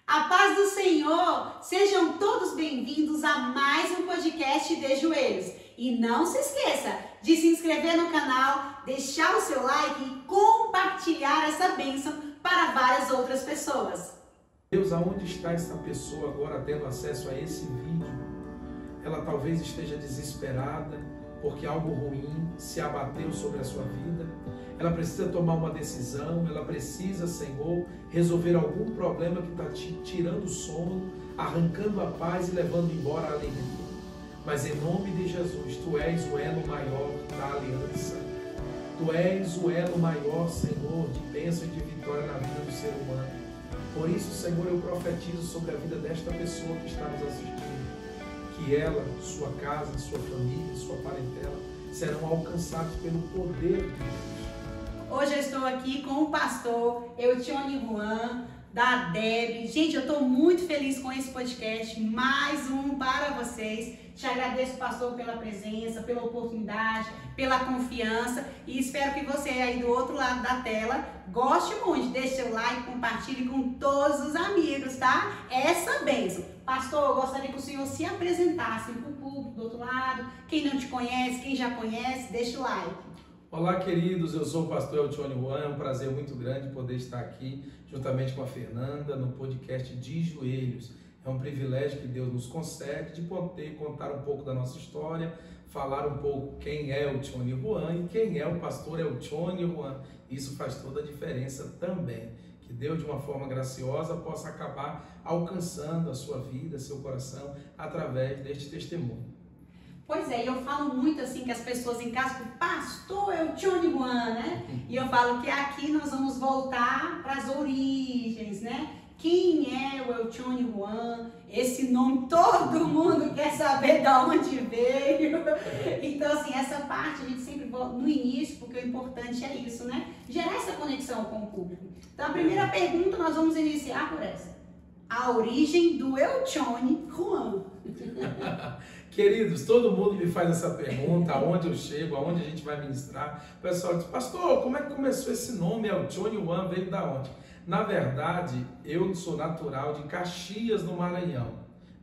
A paz do Senhor! Sejam todos bem-vindos a mais um podcast de joelhos. E não se esqueça de se inscrever no canal, deixar o seu like e compartilhar essa bênção para várias outras pessoas. Deus, aonde está essa pessoa agora tendo acesso a esse vídeo? Ela talvez esteja desesperada porque algo ruim se abateu sobre a sua vida. Ela precisa tomar uma decisão, ela precisa, Senhor, resolver algum problema que está te tirando o sono, arrancando a paz e levando embora a alegria. Mas em nome de Jesus, Tu és o elo maior da aliança. Tu és o elo maior, Senhor, de bênção e de vitória na vida do ser humano. Por isso, Senhor, eu profetizo sobre a vida desta pessoa que está nos assistindo, que ela, sua casa, sua família, sua parentela serão alcançados pelo poder de Deus. Hoje eu estou aqui com o pastor Eltione Juan, da DEB. Gente, eu estou muito feliz com esse podcast, mais um para vocês. Te agradeço, pastor, pela presença, pela oportunidade, pela confiança e espero que você aí do outro lado da tela goste muito. Deixe seu like, compartilhe com todos os amigos, tá? Essa bênção. Pastor, eu gostaria que o senhor se apresentasse para o público do outro lado. Quem não te conhece, quem já conhece, deixa o like. Olá, queridos, eu sou o pastor Eltione Juan, é um prazer muito grande poder estar aqui juntamente com a Fernanda no podcast De Joelhos. É um privilégio que Deus nos concede de poder contar um pouco da nossa história, falar um pouco quem é Eltione Juan e quem é o pastor Eltione Juan. Isso faz toda a diferença também. Que Deus, de uma forma graciosa, possa acabar alcançando a sua vida, seu coração, através deste testemunho. Pois é, eu falo muito assim que as pessoas em casa falam, pastor Eltione Juan, né? E eu falo que aqui nós vamos voltar para as origens, né? Quem é o Eltione Juan? Esse nome todo mundo quer saber de onde veio. Então, assim, essa parte a gente sempre volta no início, porque o importante é isso, né? Gerar essa conexão com o público. Então, a primeira pergunta nós vamos iniciar por essa. A origem do Eltione Juan. Queridos, todo mundo me faz essa pergunta, aonde eu chego, aonde a gente vai ministrar. O pessoal diz, pastor, como é que começou esse nome? Eltione Juan veio da onde? Na verdade, eu sou natural de Caxias, no Maranhão.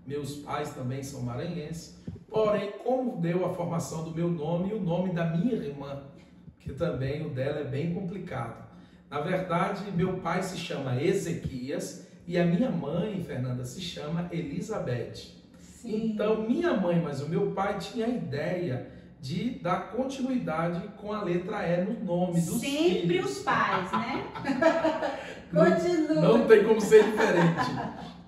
Meus pais também são maranhenses. Porém, como deu a formação do meu nome e o nome da minha irmã, que também o dela é bem complicado. Na verdade, meu pai se chama Ezequias e a minha mãe, Fernanda, se chama Elizabeth. Sim. Então, minha mãe, mas o meu pai tinha a ideia de dar continuidade com a letra E no nome dos filhos. Sempre os pais, né? Continua. Não tem como ser diferente.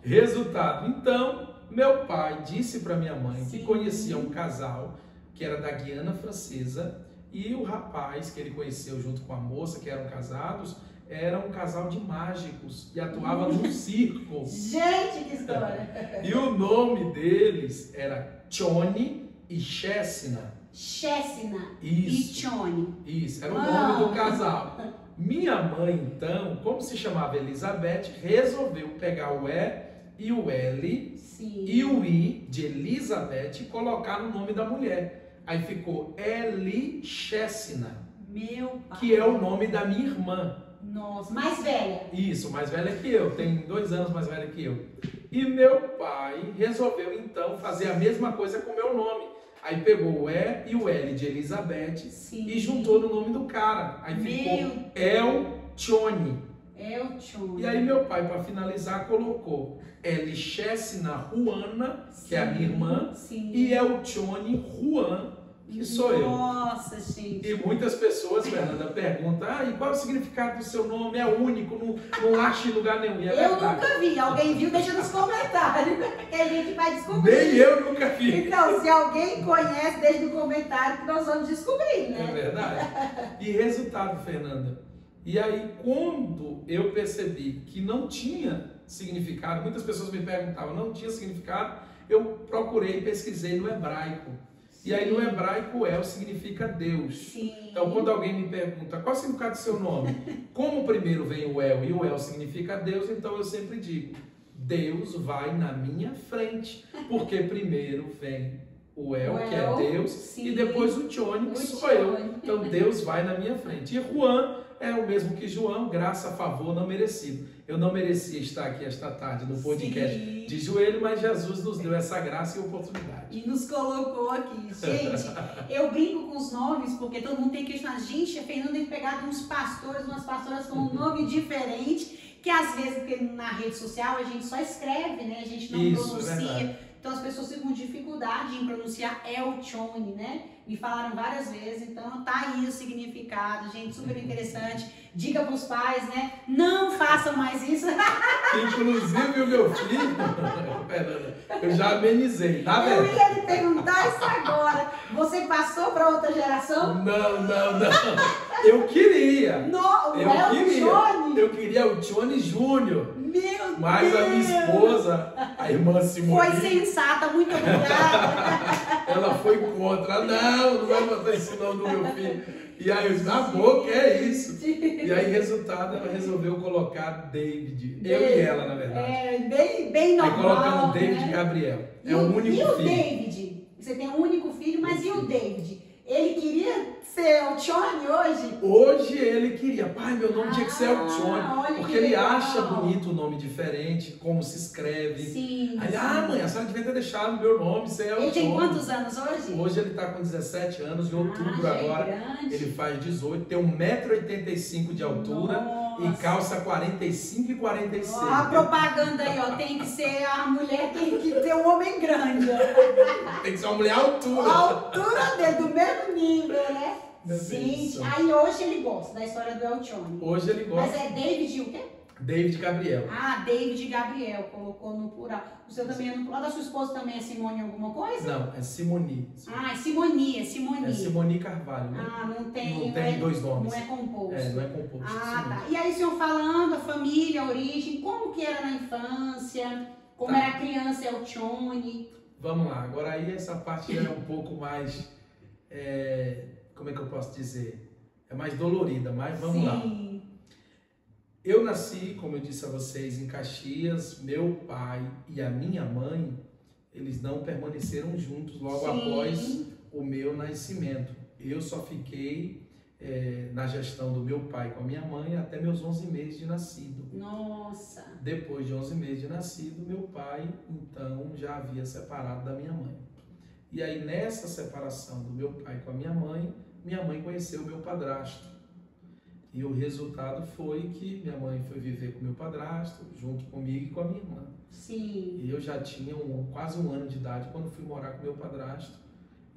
Resultado. Então, meu pai disse para minha mãe que conhecia um casal que era da Guiana Francesa e o rapaz que ele conheceu junto com a moça, que eram casados, era um casal de mágicos e atuava num circo. Gente, que história! E o nome deles era Tione e Chessina. Chessina Isso. e Tione. Isso, era o nome do casal. Minha mãe, então, como se chamava Elizabeth, resolveu pegar o E e o L e o I de Elizabeth e colocar no nome da mulher. Aí ficou Eli Chessina, Meu pai. que é o nome da minha irmã. Nossa, mais velha. Isso, mais velha que eu, tem 2 anos mais velha que eu. E meu pai resolveu então fazer a mesma coisa com o meu nome. Aí pegou o E e o L de Elizabeth e juntou no nome do cara. Aí ficou Eltione. Eltione. E aí meu pai, para finalizar, colocou Elchessina Juana, que é a minha irmã, e Eltione Juan, que sou eu. Nossa, gente. E muitas pessoas, Fernanda, perguntam, e qual é o significado do seu nome? É único, não acha em lugar nenhum. E é eu verdade. nunca vi. Alguém viu? Deixa nos comentários. Que a gente vai descobrir. Nem eu nunca vi. Então, se alguém conhece, deixa no comentário que nós vamos descobrir, né? É verdade. E resultado, Fernanda. E aí, quando eu percebi que não tinha significado, muitas pessoas me perguntavam, não tinha significado, eu procurei, pesquisei no hebraico. E aí no hebraico El significa Deus. Sim. Então quando alguém me pergunta qual é o significado do seu nome, como primeiro vem o El e o El significa Deus, então eu sempre digo, Deus vai na minha frente, porque primeiro vem o El, que é Deus, e depois o Tione, que sou eu. Então Deus vai na minha frente. E Juan é o mesmo que João, graça, favor, não merecido. Eu não merecia estar aqui esta tarde no podcast de joelho, mas Jesus nos deu essa graça e oportunidade. E nos colocou aqui. Gente, eu brinco com os nomes, porque todo mundo tem que questionar. Gente, a Fernanda tem pegado uns pastores, umas pastoras com um nome diferente, que às vezes, porque na rede social a gente só escreve, né? A gente não pronuncia. Então as pessoas ficam com dificuldade em pronunciar Elchone, né? Me falaram várias vezes, então tá aí o significado, gente, super interessante. Diga pros pais, né? Não façam mais isso. Inclusive o meu filho, Fernanda, eu já amenizei, tá vendo? Eu ia lhe perguntar isso agora. Você passou para outra geração? Não. Eu queria. Eu queria o Elchone Júnior. Meu mas Deus! A minha esposa, a irmã Simone, foi sensata, muito obrigada. Ela foi contra. Não vai botar esse nome do meu filho. E aí eu disse, que é isso? E aí, resultado, ela resolveu colocar David. Eu e ela, na verdade. Bem normal. Aí colocamos David, né? Gabriel. É o único filho. E o David? Você tem um único filho, mas e o David? Ele queria ser Elchone hoje? Hoje ele queria. Pai, meu nome tinha que ser Elchone. Porque ele acha bonito o nome diferente, como se escreve. Sim. Aí, mãe, a senhora devia ter deixado o meu nome ser Elchone. Ele tem quantos anos hoje? Hoje ele está com 17 anos, em outubro agora. Ele faz 18, tem 1,85 m de altura. Nossa. E calça 45 e 46. A propaganda aí, ó, tem que ser a mulher, tem que ter um homem grande. Tem que ser uma mulher à altura. A altura dele, do mesmo nível, né? Gente, aí hoje ele gosta da história do Elchone. Hoje ele gosta. Mas é David o quê? David Gabriel. David Gabriel, colocou no plural. O seu também é no plural. Da sua esposa também é Simone alguma coisa? Não, é Simoni. É Simoni. É Simoni Carvalho, né? Não tem. Não tem dois nomes. Não é composto. Não é composto. Tá. E aí o senhor falando, a família, a origem, como que era na infância, como era a criança Elchone. Vamos lá, agora aí essa parte é um pouco mais, como é que eu posso dizer? É mais dolorida, mas vamos lá. Eu nasci, como eu disse a vocês, em Caxias. Meu pai e a minha mãe, eles não permaneceram juntos logo após o meu nascimento. Eu só fiquei na gestão do meu pai com a minha mãe até meus 11 meses de nascido. Nossa! Depois de 11 meses de nascido, meu pai, então, já havia separado da minha mãe. E aí, nessa separação do meu pai com a minha mãe conheceu o meu padrasto. E o resultado foi que minha mãe foi viver com meu padrasto, junto comigo e com a minha irmã. Sim. E eu já tinha quase um ano de idade quando fui morar com meu padrasto.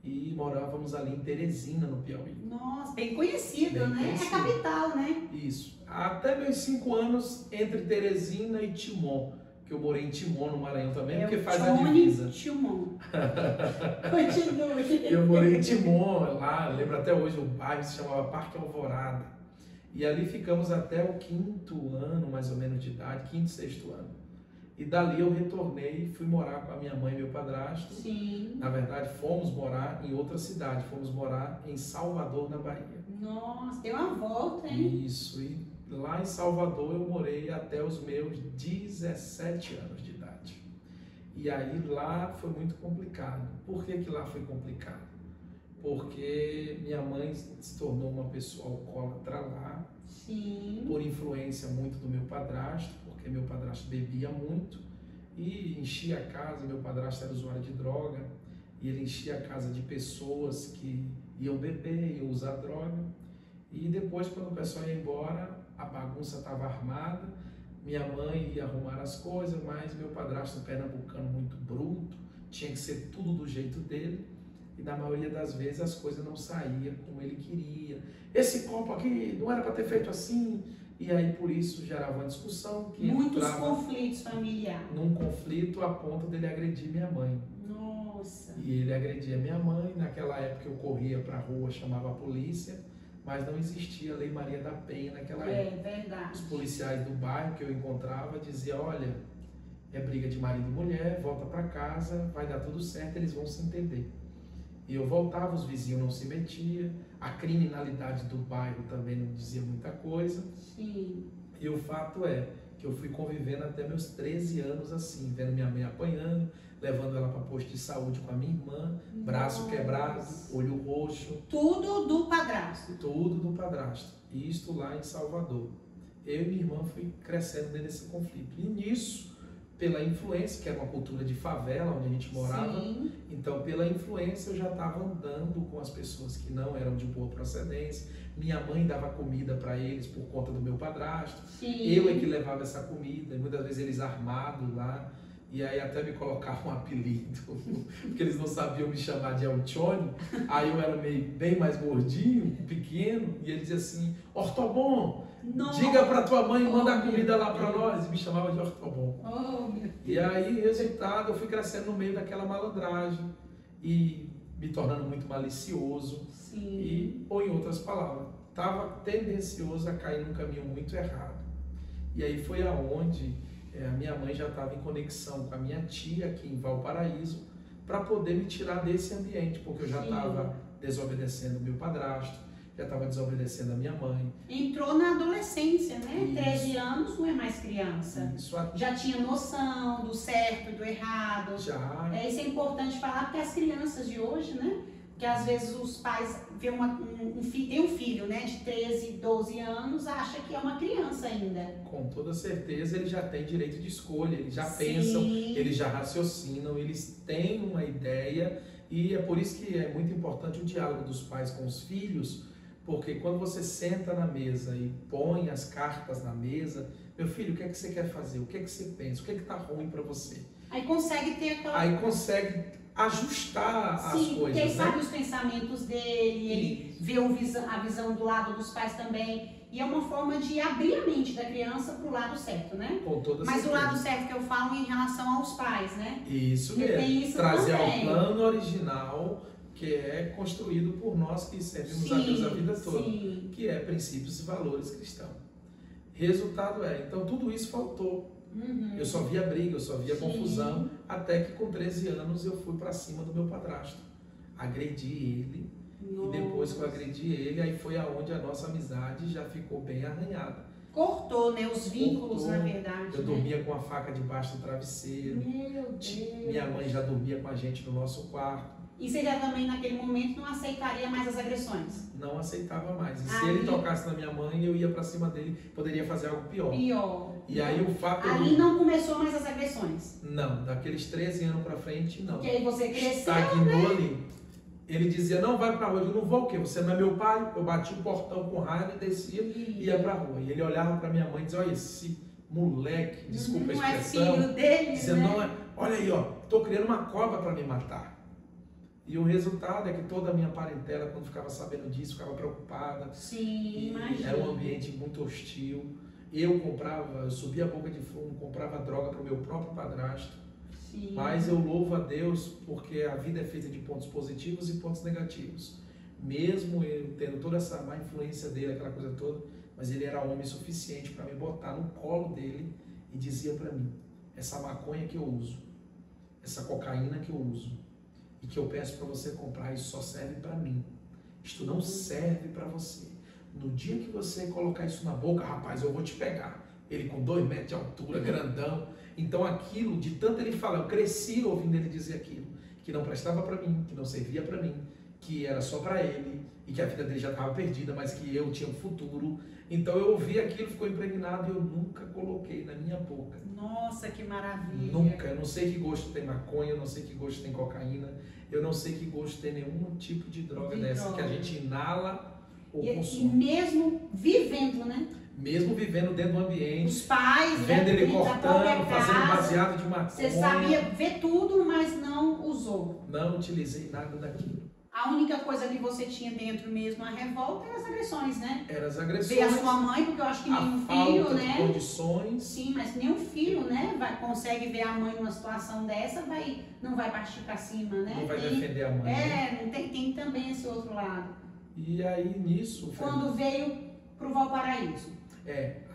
E morávamos ali em Teresina, no Piauí. Nossa, bem conhecido, né? É a capital, né? Isso. Até meus 5 anos, entre Teresina e Timon. Que eu morei em Timon, no Maranhão também, porque faz a divisa. Timon. Continue. Eu morei em Timon, lá, lembro até hoje, o bairro se chamava Parque Alvorada. E ali ficamos até o 5º ano, mais ou menos, de idade, 5º, 6º ano. E dali eu retornei, fui morar com a minha mãe e meu padrasto. Sim. Na verdade, fomos morar em outra cidade, fomos morar em Salvador, na Bahia. Nossa, deu uma volta, hein? Isso, e lá em Salvador eu morei até os meus 17 anos de idade. E aí lá foi muito complicado. Por que lá foi complicado? Porque minha mãe se tornou uma pessoa alcoólatra lá. Sim. Por influência muito do meu padrasto, porque meu padrasto bebia muito e enchia a casa. Meu padrasto era usuário de droga e ele enchia a casa de pessoas que iam beber, iam usar droga. E depois, quando o pessoal ia embora, a bagunça estava armada. Minha mãe ia arrumar as coisas, mas meu padrasto, pernambucano, muito bruto, tinha que ser tudo do jeito dele. E na maioria das vezes as coisas não saíam como ele queria. Esse copo aqui não era para ter feito assim. E aí por isso gerava uma discussão. Que muitos conflitos familiares. Num conflito a ponto dele agredir minha mãe. Nossa. E ele agredia minha mãe. Naquela época eu corria para a rua, chamava a polícia. Mas não existia a Lei Maria da Penha naquela época. É verdade. Os policiais do bairro que eu encontrava diziam, olha, é briga de marido e mulher, volta para casa, vai dar tudo certo, eles vão se entender. E eu voltava, os vizinhos não se metiam, a criminalidade do bairro também não dizia muita coisa. Sim. E o fato é que eu fui convivendo até meus 13 anos assim, vendo minha mãe apanhando, levando ela para posto de saúde com a minha irmã, braço quebrado, olho roxo. Tudo do padrasto? Tudo do padrasto. Isto lá em Salvador. eu e minha irmã fui crescendo dentro desse conflito. E nisso, pela influência, que era uma cultura de favela onde a gente morava, Sim. então pela influência eu já estava andando com as pessoas que não eram de boa procedência. Minha mãe dava comida para eles por conta do meu padrasto. Sim. Eu é que levava essa comida, e muitas vezes eles armados lá, e aí até me colocavam um apelido, porque eles não sabiam me chamar de Alcione, aí eu era bem mais gordinho, pequeno, e eles diziam assim, Ortobon, diga para tua mãe mandar comida lá para nós, e me chamava de Ortobon. Oh, meu Deus. E aí, resultado, eu fui crescendo no meio daquela malandragem, e me tornando muito malicioso, Sim. ou em outras palavras, estava tendencioso a cair num caminho muito errado. E aí foi aonde a minha mãe já estava em conexão com a minha tia aqui em Valparaíso para poder me tirar desse ambiente, porque eu já estava desobedecendo o meu padrasto, já estava desobedecendo a minha mãe. Entrou na adolescência, né? Isso. 13 anos não é mais criança. Isso Já tinha noção do certo e do errado. já. Isso é importante falar porque as crianças de hoje, né? Porque às vezes os pais vê tem um filho, né, de 13, 12 anos, acha que é uma criança ainda. Com toda certeza ele já tem direito de escolha, eles já Sim. pensam, eles já raciocinam, eles têm uma ideia, e é por isso que é muito importante o diálogo dos pais com os filhos, porque quando você senta na mesa e põe as cartas na mesa, meu filho, o que é que você quer fazer? O que é que você pensa? O que é que está ruim para você? Aí consegue ter aquela... Aí consegue ajustar as Sim, coisas, porque ele sabe né? os pensamentos dele, ele vê a visão do lado dos pais também. E é uma forma de abrir a mente da criança para o lado certo, né? Com toda Mas certeza. o lado certo que eu falo em relação aos pais, né? Isso Porque tem mesmo. isso Trazer ao também. plano original que é construído por nós que servimos a Deus a vida toda, sim. que é princípios e valores cristãos. Resultado então tudo isso faltou. Uhum. Eu só via briga, eu só via Sim. confusão, até que com 13 anos eu fui para cima do meu padrasto. Agredi ele, Nossa. e depois que eu agredi ele, aí foi aonde a nossa amizade já ficou bem arranhada. Cortou, né? Os vínculos, Cortou. na verdade. Eu né? dormia com a faca debaixo do travesseiro, Meu Deus. minha mãe já dormia com a gente no nosso quarto. E você já também, naquele momento, não aceitaria mais as agressões? Não aceitava mais. E se Aí- ele tocasse na minha mãe, eu ia para cima dele, poderia fazer algo pior. Pior. E aí o fato Ali não começou mais as agressões. Não, daqueles 13 anos para frente, não. Porque aí você cresceu, Estagnou ali. Ele dizia, não vai pra rua. Eu digo, não vou o quê? Você não é meu pai? Eu bati o portão com raiva e descia e ia pra rua. E ele olhava pra minha mãe e dizia, olha, esse moleque, desculpa a não é expressão. filho dele, Dizia, né? não é, olha aí, ó, tô criando uma cobra pra me matar. E o resultado é que toda a minha parentela, quando ficava sabendo disso, ficava preocupada. Sim, E imagina. era um ambiente muito hostil. Eu subia a boca de fumo, comprava droga pro meu próprio padrasto. Sim. Mas eu louvo a Deus porque a vida é feita de pontos positivos e pontos negativos. Mesmo eu tendo toda essa má influência dele, aquela coisa toda, mas ele era homem suficiente para me botar no colo dele e dizia para mim, essa maconha que eu uso, essa cocaína que eu uso e que eu peço para você comprar, isso só serve para mim. Isto não serve para você. No dia que você colocar isso na boca, rapaz, eu vou te pegar. Ele com 2 metros de altura, grandão. Então aquilo, de tanto ele falar, eu cresci ouvindo ele dizer aquilo, que não prestava para mim, que não servia para mim, que era só para ele, e que a vida dele já estava perdida, mas que eu tinha um futuro. Então eu ouvi aquilo, ficou impregnado e eu nunca coloquei na minha boca. Nossa, que maravilha. Nunca. Eu não sei que gosto tem maconha, eu não sei que gosto tem cocaína, eu não sei que gosto tem nenhum tipo de droga dessa que a gente inala ou E consome. mesmo vivendo, né? Mesmo vivendo dentro do ambiente, Os pais, vendo ele dentro da própria cortando, fazendo casa, baseado de maconha. você sabia ver tudo, mas não usou. Não utilizei nada daquilo. A única coisa que você tinha dentro mesmo, a revolta, era as agressões, né? Eram as agressões, Ver a sua mãe, porque eu acho que a nenhum falta filho, de né? condições. Sim, mas nenhum filho, né? Consegue ver a mãe numa situação dessa, não vai partir pra cima, né? Não vai defender a mãe. Né? Não tem também esse outro lado. E aí nisso, Quando veio pro Valparaíso.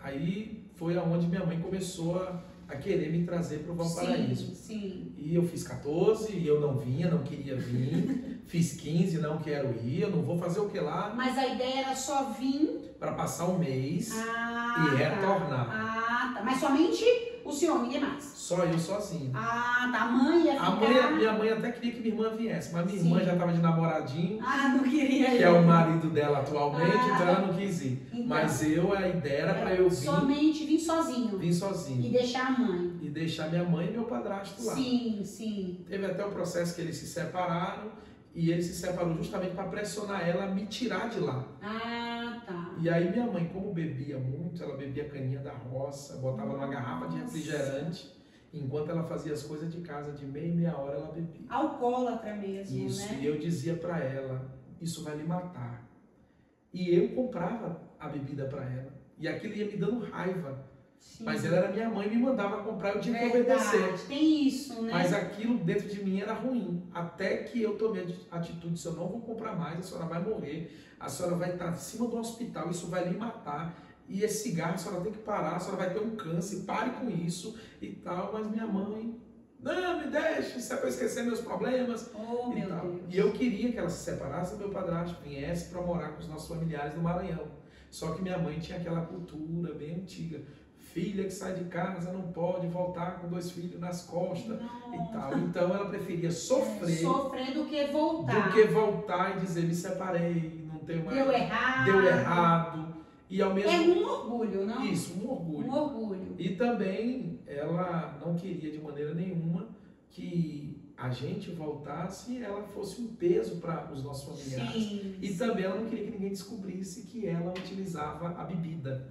aí foi aonde minha mãe começou a querer me trazer para o Valparaíso. Sim, sim. E eu fiz 14 e eu não vinha, não queria vir. Fiz 15, não quero ir, eu não vou fazer o que lá. Mas a ideia era só vir Para passar um mês e e retornar. Tá. Mas somente O senhor, ninguém mais? Só eu sozinho. Ah, tá. A mãe ia ficar... Minha mãe até queria que minha irmã viesse, mas minha irmã já estava de namoradinho. Ah, não queria ir. Que é o marido dela atualmente, então ela não quis ir. Então, mas a ideia era para eu vir. Somente vir sozinho. Vim sozinho. E deixar a mãe. E deixar minha mãe e meu padrasto lá. Sim, sim. Teve até o processo que eles se separaram, e ele se separou justamente para pressionar ela a me tirar de lá. Ah, tá. E aí minha mãe, como bebia muito, ela bebia caninha da roça, botava numa garrafa de refrigerante, enquanto ela fazia as coisas de casa, de meia em meia hora ela bebia. Alcoólatra mesmo, isso, né? E eu dizia para ela, isso vai lhe matar. E eu comprava a bebida para ela. E aquilo ia me dando raiva. Sim. Mas ela era minha mãe e me mandava comprar, eu tinha que obedecer. Tem isso, né? Mas aquilo dentro de mim era ruim. Até que eu tomei a atitude, se eu não vou comprar mais, a senhora vai morrer, a senhora vai estar em cima do hospital, isso vai lhe matar. E esse cigarro a senhora tem que parar, a senhora vai ter um câncer, pare com isso e tal. Mas minha mãe, não, me deixe, isso é para esquecer meus problemas. Oh, meu Deus. E eu queria que ela se separasse do meu padrasto, viesse para morar com os nossos familiares no Maranhão. Só que minha mãe tinha aquela cultura bem antiga. Filha que sai de casa não pode voltar com 2 filhos nas costas. Nossa. E tal. Então ela preferia sofrer. Sofrer do que voltar. Do que voltar e dizer, me separei, não tenho mais. Deu errado. Deu errado. E ao mesmo... É um orgulho, não? Isso, um orgulho. Um orgulho. E também ela não queria de maneira nenhuma que a gente voltasse e ela fosse um peso para os nossos familiares. Sim. E também ela não queria que ninguém descobrisse que ela utilizava a bebida.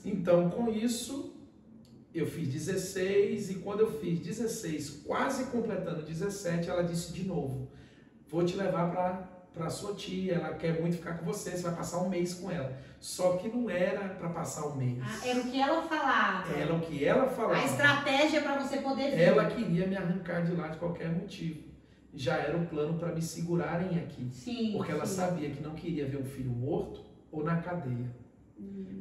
Então, com isso, eu fiz 16 e quando eu fiz 16, quase completando 17, ela disse de novo, vou te levar para sua tia, ela quer muito ficar com você vai passar um mês com ela. Só que não era para passar um mês. Era o que ela falava. Era o que ela falava. A estratégia para você poder vir. Ela queria me arrancar de lá de qualquer motivo. Já era um plano para me segurarem aqui. Sim, porque ela sabia que não queria ver um filho morto ou na cadeia.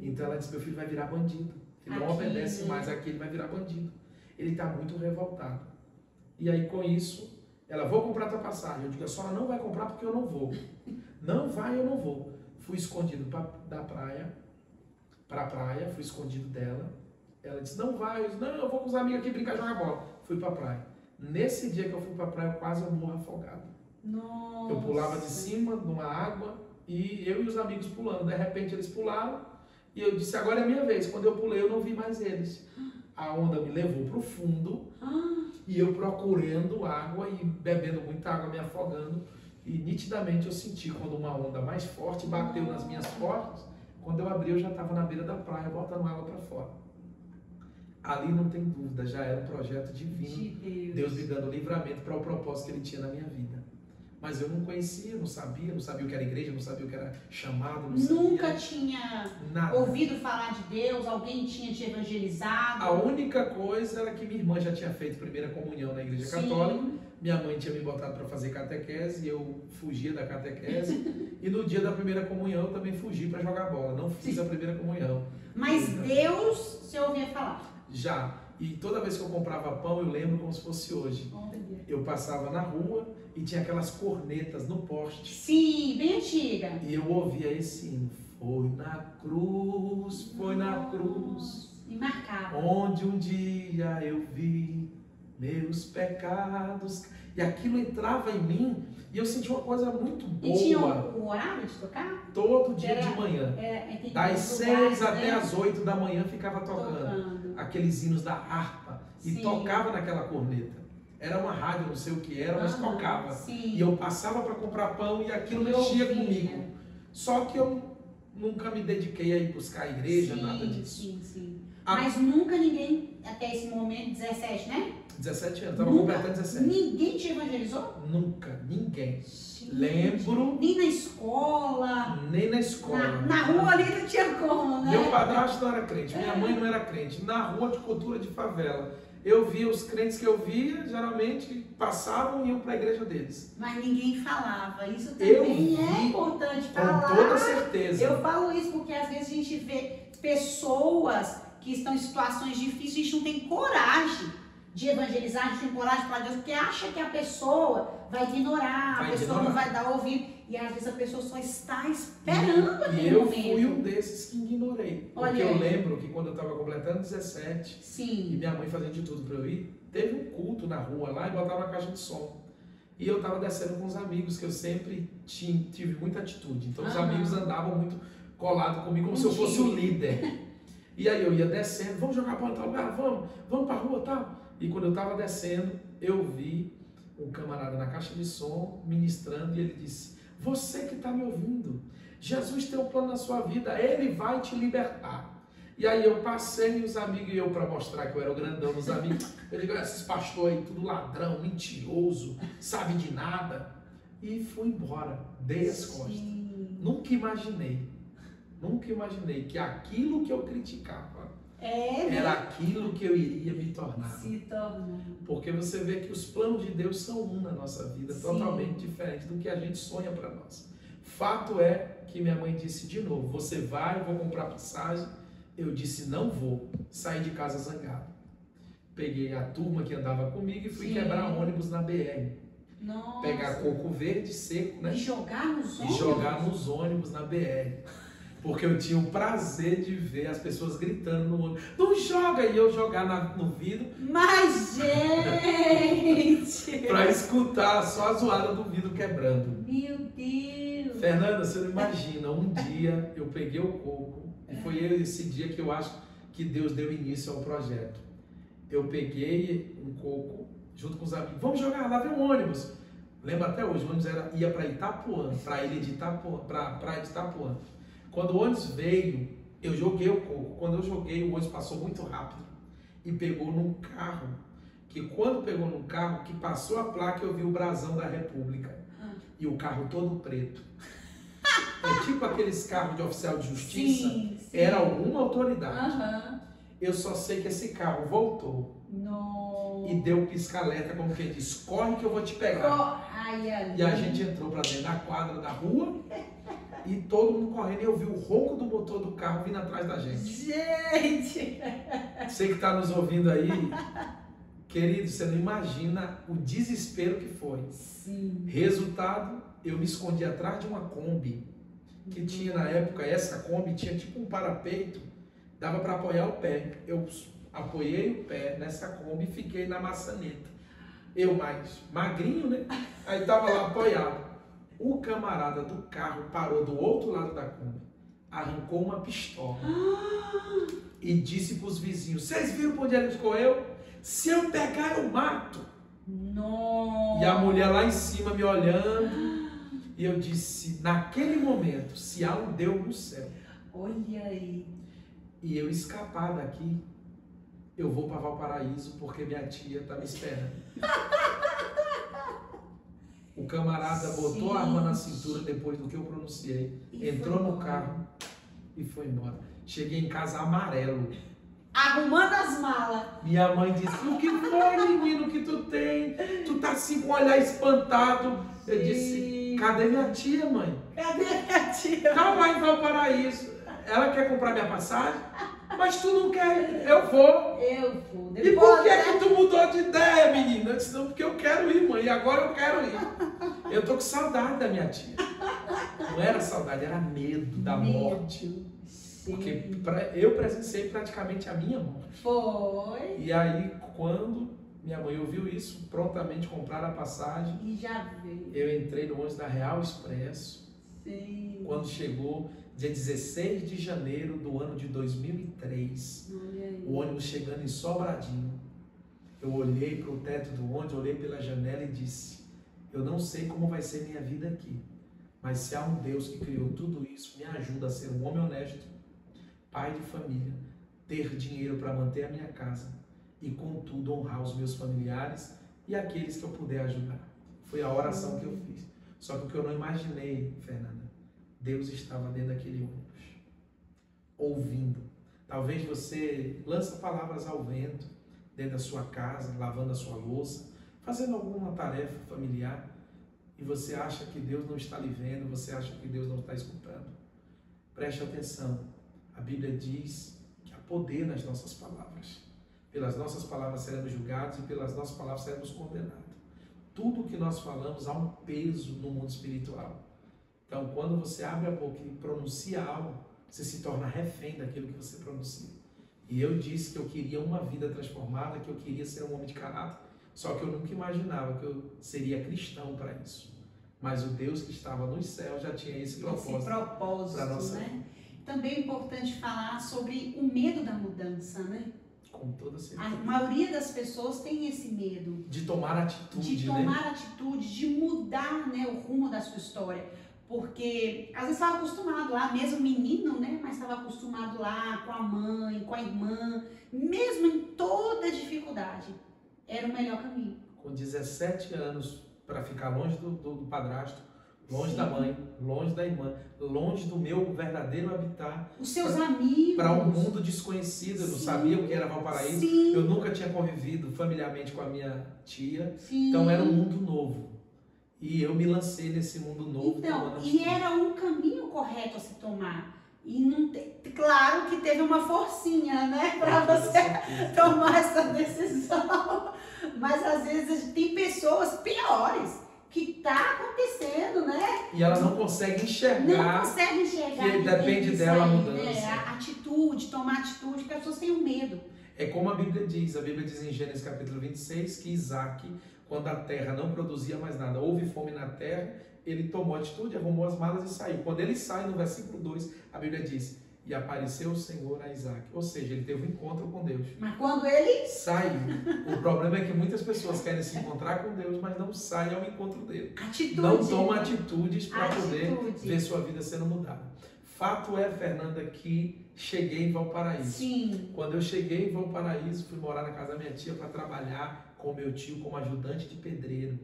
Então ela disse, meu filho vai virar bandido. Ele não obedece mais aqui, ele vai virar bandido. Ele está muito revoltado. E aí com isso, ela, vou comprar tua passagem. Eu digo, a senhora não vai comprar porque eu não vou. Não vai, eu não vou. Fui escondido da praia, para a praia, fui escondido dela. Ela disse, não vai. Eu disse, não, eu vou com os amigos aqui brincar e jogar bola. Fui para a praia. Nesse dia que eu fui para a praia, eu quase morro afogado. Nossa. Eu pulava de cima de uma água e eu e os amigos pulando. De repente eles pularam. E eu disse, agora é a minha vez. Quando eu pulei, eu não vi mais eles. A onda me levou para o fundo. E eu procurando água e bebendo muita água, me afogando. E nitidamente eu senti quando uma onda mais forte bateu nas minhas costas. Quando eu abri, eu já estava na beira da praia, botando água para fora. Ali não tem dúvida, já era um projeto divino. De Deus me dando livramento para o propósito que Ele tinha na minha vida. Mas eu não conhecia, não sabia o que era igreja, não sabia o que era chamado, não sabia. Nunca tinha ouvido falar de Deus, alguém tinha te evangelizado. A única coisa era que minha irmã já tinha feito primeira comunhão na igreja católica. Minha mãe tinha me botado para fazer catequese e eu fugia da catequese. E no dia da primeira comunhão eu também fugi para jogar bola. Não fiz a primeira comunhão. Mas Deus, você ouvia falar? Já. E toda vez que eu comprava pão, eu lembro como se fosse hoje. Eu passava na rua e tinha aquelas cornetas no poste. Sim, bem antiga. E eu ouvia esse hino. Foi na cruz, foi na cruz. E marcava. Onde um dia eu vi meus pecados. E aquilo entrava em mim e eu senti uma coisa muito boa. E tinha o horário de tocar? Todo dia de manhã. Das 6 até as 8 da manhã ficava tocando aqueles hinos da harpa. E tocava naquela corneta. Era uma rádio, não sei o que era, mas tocava. Sim. E eu passava para comprar pão e aquilo mexia comigo. Só que eu nunca me dediquei a ir buscar a igreja, nada disso. Mas nunca ninguém, até esse momento, 17, né? 17 anos, estava completando 17. Ninguém te evangelizou? Nunca, ninguém. Gente, lembro. Nem na escola. Nem na escola. Na rua ali não tinha como, né? Meu padrasto não era crente, minha mãe não era crente. Na rua de cultura de favela. Eu via os crentes que eu via, geralmente passavam e iam para a igreja deles. Mas ninguém falava. Isso também é importante falar. Com toda certeza. Eu falo isso porque às vezes a gente vê pessoas que estão em situações difíceis, a gente não tem coragem de evangelizar, de ter coragem de falar de Deus, porque acha que a pessoa vai ignorar, a pessoa não vai dar ouvido. E às vezes a pessoa só está esperando aquele momento. E eu fui um desses que ignorei. Porque eu lembro que quando eu estava completando 17, sim, e minha mãe fazendo de tudo para eu ir, teve um culto na rua lá e botava uma caixa de som. E eu estava descendo com os amigos, que eu sempre tive muita atitude. Então os amigos andavam muito colados comigo, como se eu fosse o líder. E aí eu ia descendo, vamos jogar bola em tal lugar, vamos para a rua tal. E quando eu estava descendo, eu vi um camarada na caixa de som ministrando e ele disse: você que está me ouvindo, Jesus tem um plano na sua vida, Ele vai te libertar. E aí eu passei e os amigos, e eu para mostrar que eu era o grandão dos amigos, eu digo: esses pastores aí, tudo ladrão, mentiroso, sabe de nada. E fui embora, dei as costas. Nunca imaginei que aquilo que eu criticava era aquilo que eu iria me tornar. Se tornou. Porque você vê que os planos de Deus são na nossa vida, totalmente diferente do que a gente sonha para nós. Fato é que minha mãe disse de novo: você vai, vou comprar passagem. Eu disse: não vou. Saí de casa zangado. Peguei a turma que andava comigo e fui quebrar ônibus na BR. Nossa. Pegar coco verde seco, né? E jogar nos ônibus? E jogar nos ônibus na BR. Porque eu tinha o prazer de ver as pessoas gritando no ônibus: não joga! E eu jogar no vidro. Mas, gente! Pra escutar só a zoada do vidro quebrando. Meu Deus! Fernanda, você não imagina, um dia eu peguei o coco, e foi esse dia que eu acho que Deus deu início ao projeto. Eu peguei um coco junto com os amigos: vamos jogar, lá vem um ônibus. Lembro até hoje, o ônibus ia para Itapuã, para a ilha de Itapuã, para a praia de Itapuã. Quando o ônibus veio, eu joguei o coco. Quando eu joguei, o ônibus passou muito rápido e pegou num carro. Que quando pegou num carro, que passou a placa, eu vi o brasão da República. E o carro todo preto. É tipo aqueles carros de oficial de justiça. Sim. Era alguma autoridade. Eu só sei que esse carro voltou. Não. E deu pisca-alerta, como quem diz: corre que eu vou te pegar. E a gente entrou para dentro da quadra da rua. E todo mundo correndo, e eu vi o ronco do motor do carro vindo atrás da gente. Gente! Você que está nos ouvindo aí, querido, você não imagina o desespero que foi. Sim. Resultado, eu me escondi atrás de uma Kombi, que tinha na época, essa Kombi tinha tipo um parapeito, dava para apoiar o pé. Eu apoiei o pé nessa Kombi e fiquei na maçaneta. Eu mais magrinho, né? Aí estava lá apoiado. O camarada do carro parou do outro lado da Kombi, arrancou uma pistola e disse para os vizinhos: vocês viram para onde ele escorreu? Se eu pegar, eu mato. Não. E a mulher lá em cima me olhando, e eu disse: naquele momento, se há um Deus no céu, olha aí, e eu escapar daqui, eu vou para Valparaíso, porque minha tia está me esperando. O camarada botou a arma na cintura depois do que eu pronunciei, entrou no carro e foi embora. Cheguei em casa amarelo. Arrumando as malas. Minha mãe disse: o que foi, menino, que tu tem? Tu tá assim com o olhar espantado. Eu disse: cadê minha tia, mãe? Cadê minha tia? Tá lá em Valparaíso. Ela quer comprar minha passagem? Mas tu não quer? Eu vou. Eu vou. Depois, e por que tu mudou de ideia, menina? Eu disse: não, porque eu quero ir, mãe. E agora eu quero ir. Eu tô com saudade da minha tia. Não era saudade, era medo da morte. Porque eu presenciei praticamente a minha morte. Foi. E aí, quando minha mãe ouviu isso, prontamente compraram a passagem. E já veio. Eu entrei no ônibus da Real Expresso. Sim. Quando chegou dia 16 de janeiro do ano de 2003. O ônibus chegando em Sobradinho. Eu olhei para o teto do ônibus, olhei pela janela e disse: eu não sei como vai ser minha vida aqui, mas se há um Deus que criou tudo isso, me ajuda a ser um homem honesto, pai de família, ter dinheiro para manter a minha casa e, contudo, honrar os meus familiares e aqueles que eu puder ajudar. Foi a oração que eu fiz. Só que o que eu não imaginei, Fernanda, Deus estava dentro daquele ônibus, ouvindo. Talvez você lança palavras ao vento, dentro da sua casa, lavando a sua louça, fazendo alguma tarefa familiar, e você acha que Deus não está lhe vendo, você acha que Deus não está escutando. Preste atenção. A Bíblia diz que há poder nas nossas palavras. Pelas nossas palavras seremos julgados e pelas nossas palavras seremos condenados. Tudo que nós falamos há um peso no mundo espiritual. Então, quando você abre a boca e pronuncia algo, você se torna refém daquilo que você pronuncia. E eu disse que eu queria uma vida transformada, que eu queria ser um homem de caráter, só que eu nunca imaginava que eu seria cristão para isso. Mas o Deus que estava nos céus já tinha esse propósito para nossa vida. Né? Também é importante falar sobre o medo da mudança, né? Com toda certeza. A maioria das pessoas tem esse medo. De tomar atitude, de tomar atitude, de mudar, né, o rumo da sua história. Porque às vezes estava acostumado lá, mesmo menino, né? Mas estava acostumado lá com a mãe, com a irmã, mesmo em toda dificuldade, era o melhor caminho. Com 17 anos, para ficar longe do padrasto, longe Sim. da mãe, longe da irmã, longe do meu verdadeiro habitar. Os seus amigos. Para um mundo desconhecido, eu não Sim. sabia o que era Valparaíso. Sim. Eu nunca tinha convivido familiarmente com a minha tia. Sim. Então era um mundo novo. E eu me lancei nesse mundo novo. Então, e era um caminho correto a se tomar. E não claro que teve uma forcinha, né, para você tomar essa decisão. Mas às vezes tem pessoas piores que tá acontecendo, né? E ela não consegue enxergar. Não consegue enxergar. Que depende dela a mudança. Né? A atitude, tomar atitude, porque as pessoas têm medo. É como a Bíblia diz em Gênesis capítulo 26, que Isaac, quando a terra não produzia mais nada, houve fome na terra, ele tomou atitude, arrumou as malas e saiu. Quando ele sai, no versículo 2, a Bíblia diz, e apareceu o Senhor a Isaac. Ou seja, ele teve um encontro com Deus. Mas quando ele saiu, o problema é que muitas pessoas querem se encontrar com Deus, mas não saem ao encontro dele. Atitude. Não tomam atitudes para poder ver sua vida sendo mudada. Fato é, Fernanda, que cheguei em Valparaíso. Sim. Quando eu cheguei em Valparaíso, fui morar na casa da minha tia para trabalhar com meu tio como ajudante de pedreiro,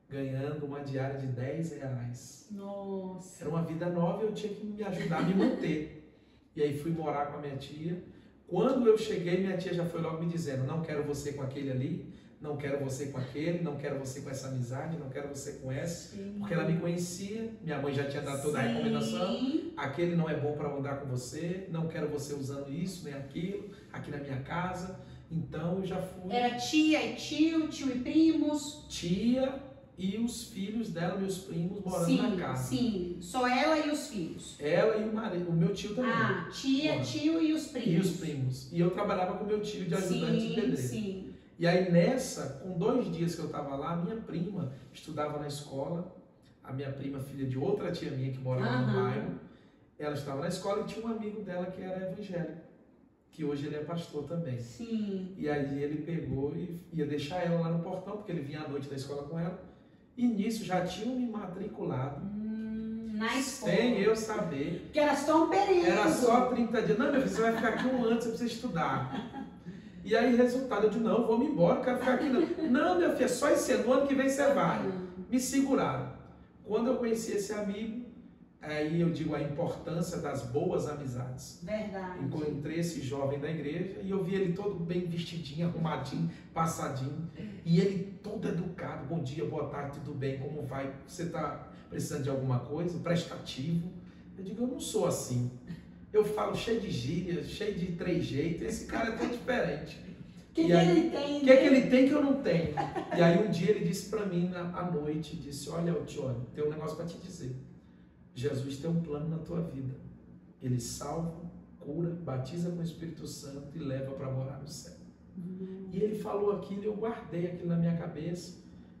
ganhando uma diária de R$10. Nossa. Era uma vida nova e eu tinha que me ajudar a me manter. E aí fui morar com a minha tia. Quando eu cheguei, minha tia já foi logo me dizendo, não quero você com aquele ali, não quero você com aquele, não quero você com essa amizade, não quero você com essa. Sim. Porque ela me conhecia, minha mãe já tinha dado toda a recomendação, aquele não é bom para andar com você, não quero você usando isso, nem aquilo, aqui na minha casa. Então eu já fui... Era tia e tio, tio e primos? Tia e os filhos dela, meus primos, morando na casa. Sim, só ela e os filhos. Ela e o marido, o meu tio também. Ah, tia, tio e os primos. E os primos. E eu trabalhava com meu tio de ajudante de pedreiro. Sim. E aí nessa, com 2 dias que eu estava lá, minha prima estudava na escola, a minha prima, filha de outra tia minha que morava no bairro, ela estava na escola e tinha um amigo dela que era evangélico, que hoje ele é pastor também. Sim. E aí ele pegou e ia deixar ela lá no portão, porque ele vinha à noite da escola com ela, e nisso já tinham me matriculado. Na escola. Sem eu saber. Que era só um período. Era só 30 dias. Não, meu filho, você vai ficar aqui um ano, você precisa estudar. E aí, resultado, eu disse, não, vou me embora, não quero ficar aqui não. Não, minha filha, só esse ano, no ano que vem você vai. Me seguraram. Quando eu conheci esse amigo, aí eu digo a importância das boas amizades. Verdade. Encontrei esse jovem da igreja e eu vi ele todo bem vestidinho, arrumadinho, passadinho. E ele todo educado. Bom dia, boa tarde, tudo bem? Como vai? Você está precisando de alguma coisa? Prestativo. Eu digo, eu não sou assim. Eu falo cheio de gírias, cheio de trejeitos. Esse cara é tão diferente. O que ele tem? O que ele tem que eu não tenho? E aí um dia ele disse para mim à noite, disse, olha, Tione, tem um negócio para te dizer. Jesus tem um plano na tua vida. Ele salva, cura, batiza com o Espírito Santo e leva para morar no céu. E ele falou aquilo e eu guardei aquilo na minha cabeça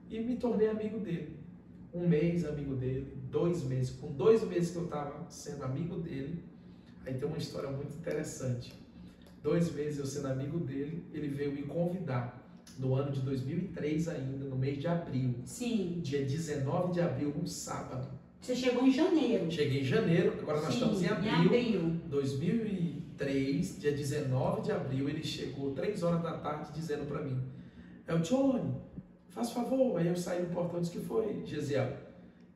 e me tornei amigo dele. 1 mês amigo dele, 2 meses. Com 2 meses que eu estava sendo amigo dele, aí tem uma história muito interessante. 2 meses eu sendo amigo dele, ele veio me convidar no ano de 2003 ainda, no mês de abril. Sim. Dia 19 de abril, um sábado. Você chegou em janeiro. Cheguei em janeiro, agora nós estamos em abril. Em abril. 2003, dia 19 de abril, ele chegou 3 horas da tarde dizendo para mim, Tione, faz favor. Aí eu saí do portão e disse, que foi, Gesiel?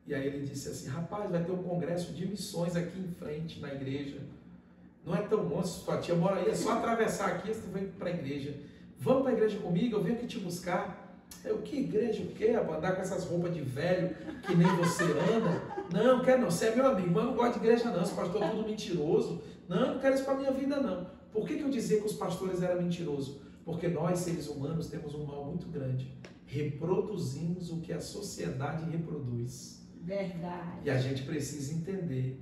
E aí ele disse assim, rapaz, vai ter um congresso de missões aqui em frente, na igreja. Não é tão longe, sua tia mora aí, é só atravessar aqui, você vem para a igreja. Vamos para a igreja comigo, eu venho aqui te buscar. Eu, que igreja, o quê? Andar com essas roupas de velho, que nem você anda? Não, quero não, você é meu amigo, mas eu não gosto de igreja não, esse pastor é tudo mentiroso. Não quero isso para a minha vida não. Por que eu dizia que os pastores eram mentirosos? Porque nós, seres humanos, temos um mal muito grande. Reproduzimos o que a sociedade reproduz. Verdade. E a gente precisa entender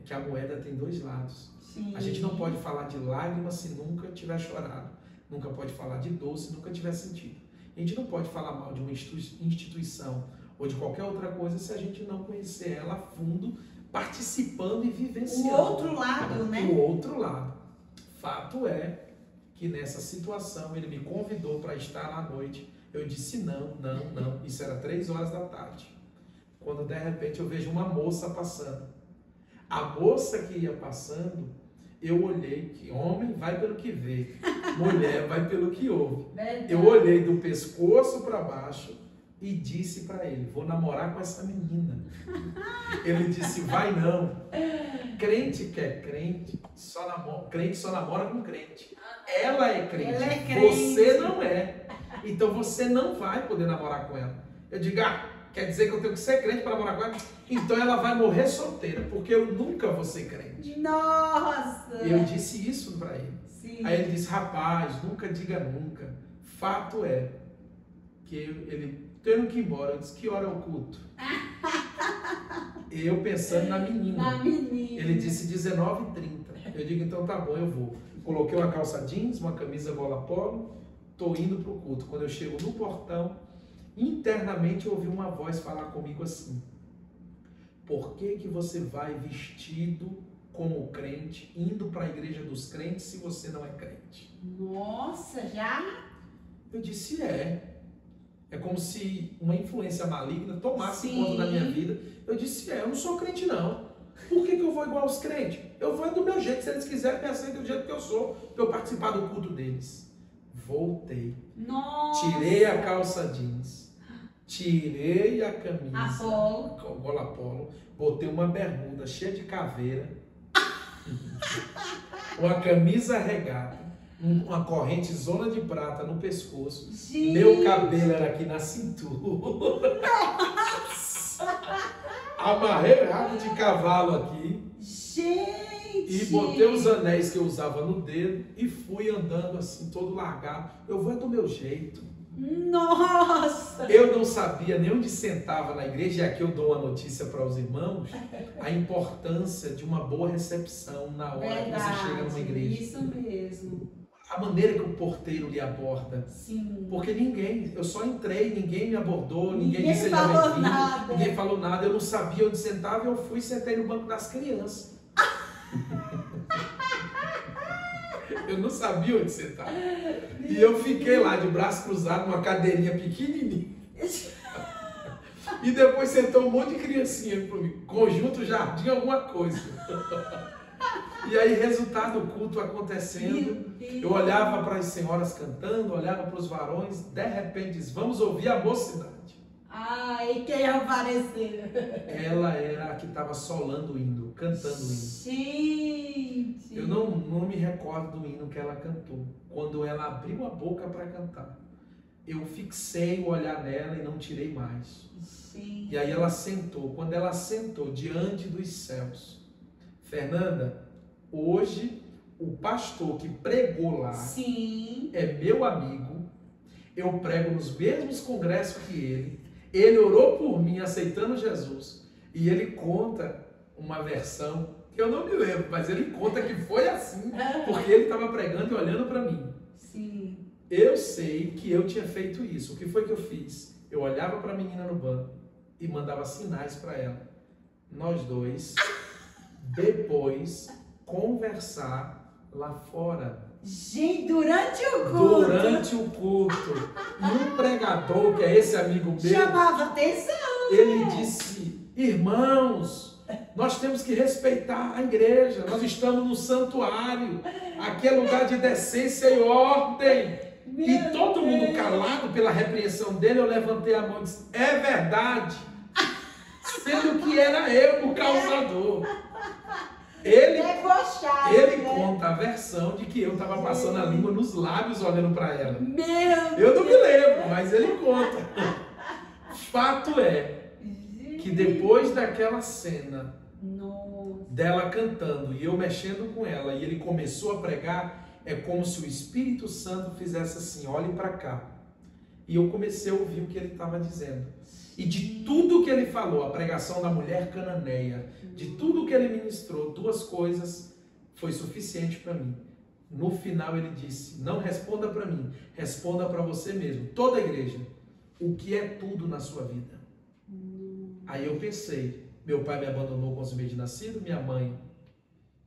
que a moeda tem dois lados. Sim. A gente não pode falar de lágrimas se nunca tiver chorado. Nunca pode falar de dor se nunca tiver sentido. A gente não pode falar mal de uma instituição ou de qualquer outra coisa se a gente não conhecer ela a fundo, participando e vivenciando. O outro lado, né? O outro lado. Fato é que nessa situação ele me convidou para estar lá à noite. Eu disse não. Isso era 3 horas da tarde. Quando de repente eu vejo uma moça passando. A moça que ia passando, eu olhei, que homem vai pelo que vê, mulher vai pelo que ouve. Verdade. Eu olhei do pescoço para baixo e disse para ele, vou namorar com essa menina. Ele disse, vai não. Crente que é crente, crente só namora com crente. Ela é crente, você não é. Então você não vai poder namorar com ela. Eu digo, quer dizer que eu tenho que ser crente para namorar com ela? Então ela vai morrer solteira, porque eu nunca vou ser crente. Nossa! Eu disse isso para ele. Sim. Aí ele disse, rapaz, nunca diga nunca. Fato é que ele tendo que ir embora. Eu disse, que hora é o culto? Eu pensando na menina. Na menina. Ele disse 19h30. Eu digo, então tá bom, eu vou. Coloquei uma calça jeans, uma camisa gola polo, tô indo pro culto. Quando eu chego no portão, internamente eu ouvi uma voz falar comigo assim, por que você vai vestido como crente, indo para a igreja dos crentes se você não é crente? Nossa, já? Eu disse, é como se uma influência maligna tomasse Sim. conta da minha vida. Eu disse, eu não sou crente não. Por que eu vou igual aos crentes? Eu vou do meu jeito, se eles quiserem me aceitam do jeito que eu sou, para eu participar do culto deles. Voltei. Nossa. Tirei a calça jeans, tirei a camisa, gola polo, botei uma bermuda cheia de caveira, uma camisa regata, uma corrente zona de prata no pescoço, Gente. Meu cabelo era aqui na cintura, amarrei rabo de cavalo aqui, gente, e botei os anéis que eu usava no dedo e fui andando assim, todo largado. Eu vou do meu jeito. Nossa! Eu não sabia nem onde sentava na igreja, e aqui eu dou uma notícia para os irmãos, a importância de uma boa recepção na hora que você chega numa igreja. Isso mesmo. A maneira que o porteiro lhe aborda. Sim. Porque eu só entrei, ninguém me abordou, ninguém disse seja falou bem-vindo, nada. ninguém falou nada, eu não sabia onde sentava, eu fui e sentei no banco das crianças. Eu não sabia onde sentar. E eu fiquei lá de braço cruzado, numa cadeirinha pequenininha. E depois sentou um monte de criancinha para mim. Conjunto Jardim, alguma coisa. E aí, resultado do culto acontecendo, eu olhava para as senhoras cantando, olhava para os varões, de repente diz, vamos ouvir a mocidade. Ai, quem apareceu? Ela era a que estava solando o hino, cantando o hino. Gente! Eu não me recordo do hino que ela cantou. Quando ela abriu a boca para cantar, eu fixei o olhar nela e não tirei mais. Sim. E aí ela sentou. Quando ela sentou diante dos céus, Fernanda, hoje o pastor que pregou lá Sim. é meu amigo. Eu prego nos mesmos congressos que ele. Ele orou por mim aceitando Jesus. E ele conta uma versão que eu não me lembro, mas ele conta que foi assim, porque ele estava pregando e olhando para mim. Sim. Eu sei que eu tinha feito isso. O que foi que eu fiz? Eu olhava para a menina no banco e mandava sinais para ela. Nós dois, depois, conversar lá fora. Gente, durante o culto. Durante o culto. E um pregador, que é esse amigo meu, chamava atenção. ele disse, irmãos, nós temos que respeitar a igreja. Nós estamos no santuário. Aqui é lugar de decência e ordem. E todo mundo calado pela repreensão dele, eu levantei a mão e disse, é verdade. Sendo que era eu o causador. Ele conta a versão de que eu estava passando a língua nos lábios olhando para ela. Eu não me lembro, mas ele conta. Fato é que depois daquela cena dela cantando e eu mexendo com ela e ele começou a pregar, É como se o Espírito Santo fizesse assim, olhe para cá. E eu comecei a ouvir o que ele estava dizendo. E de tudo que ele falou, a pregação da mulher cananeia, de tudo que ele ministrou, 2 coisas foi suficiente para mim. No final ele disse, não responda para mim, responda para você mesmo. Toda a igreja, o que é tudo na sua vida? Aí eu pensei, meu pai me abandonou com os meses de nascido, minha mãe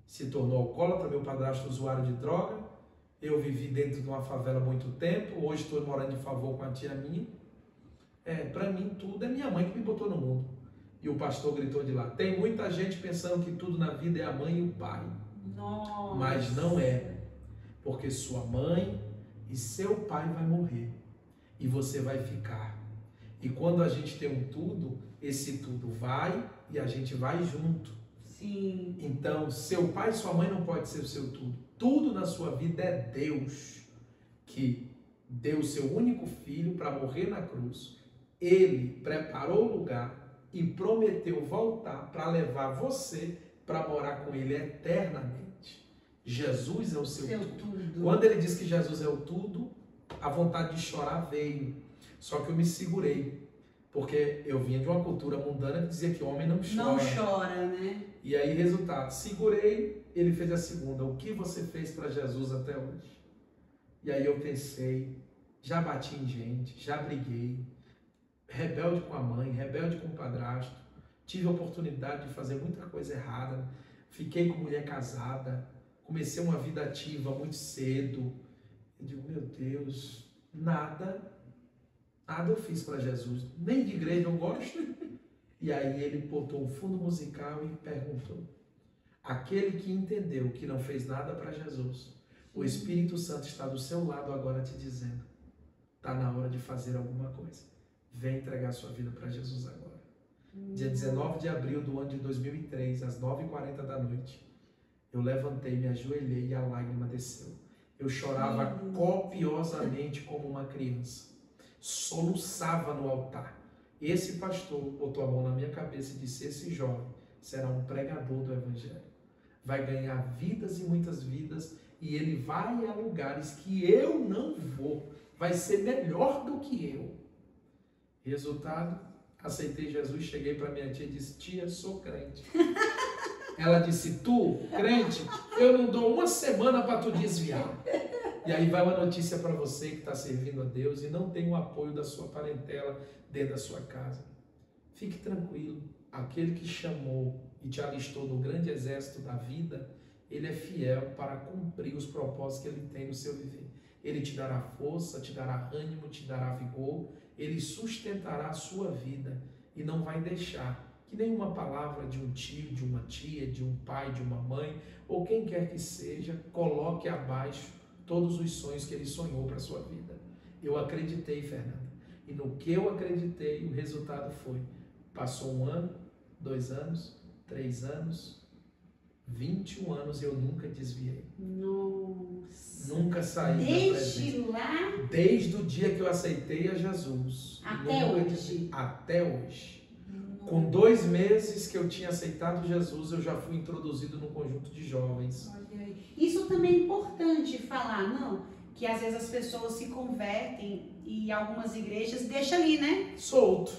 se tornou alcoólatra, meu padrasto usuário de droga, eu vivi dentro de uma favela há muito tempo, hoje estou morando em favor com a tia minha. Para mim tudo é minha mãe que me botou no mundo. E o pastor gritou de lá, tem muita gente pensando que tudo na vida é a mãe e o pai. Nossa. Mas não é, porque sua mãe e seu pai vai morrer e você vai ficar. E quando a gente tem um tudo, esse tudo vai e a gente vai junto. Sim. Então, seu pai e sua mãe não pode ser o seu tudo. Tudo na sua vida é Deus, que deu o seu único filho para morrer na cruz. Ele preparou o lugar e prometeu voltar para levar você para morar com ele eternamente. Jesus é o seu tudo. Quando ele diz que Jesus é o tudo, a vontade de chorar veio. Só que eu me segurei, porque eu vinha de uma cultura mundana que dizia que o homem não chora. Não chora, né? E aí, resultado, segurei, ele fez a segunda. O que você fez para Jesus até hoje? E aí eu pensei, já bati em gente, já briguei, rebelde com a mãe, rebelde com o padrasto, tive a oportunidade de fazer muita coisa errada, fiquei com mulher casada, comecei uma vida ativa muito cedo. Eu digo, meu Deus, nada eu fiz para Jesus, nem de igreja eu gosto. E aí ele botou um fundo musical e perguntou, aquele que entendeu que não fez nada para Jesus, o Espírito Santo está do seu lado agora te dizendo, está na hora de fazer alguma coisa. Vem entregar sua vida para Jesus agora. Dia 19 de abril do ano de 2003, às 9h40 da noite, eu levantei, me ajoelhei e a lágrima desceu. Eu chorava copiosamente como uma criança. Soluçava no altar. Esse pastor botou a mão na minha cabeça e disse, esse jovem será um pregador do Evangelho. Vai ganhar vidas e muitas vidas e ele vai a lugares que eu não vou. Vai ser melhor do que eu. Resultado, aceitei Jesus, cheguei para minha tia e disse, tia, sou crente. Ela disse, tu, crente, eu não dou uma semana para tu desviar. E aí vai uma notícia para você que está servindo a Deus e não tem o apoio da sua parentela dentro da sua casa. Fique tranquilo, aquele que chamou e te alistou no grande exército da vida, ele é fiel para cumprir os propósitos que ele tem no seu viver. Ele te dará força, te dará ânimo, te dará vigor, ele sustentará a sua vida e não vai deixar que nenhuma palavra de um tio, de uma tia, de um pai, de uma mãe, ou quem quer que seja, coloque abaixo todos os sonhos que ele sonhou para a sua vida. Eu acreditei, Fernanda. E no que eu acreditei, o resultado foi, passou 1 ano, 2 anos, 3 anos, 21 anos eu nunca desviei. Nossa. Nunca saí da presença. Lá? Desde o dia que eu aceitei a Jesus. Até hoje? Até hoje. Com 2 meses que eu tinha aceitado Jesus, eu já fui introduzido no conjunto de jovens. Olha aí. Isso também é importante falar, não? Que às vezes as pessoas se convertem e algumas igrejas deixam ali, né? Solto.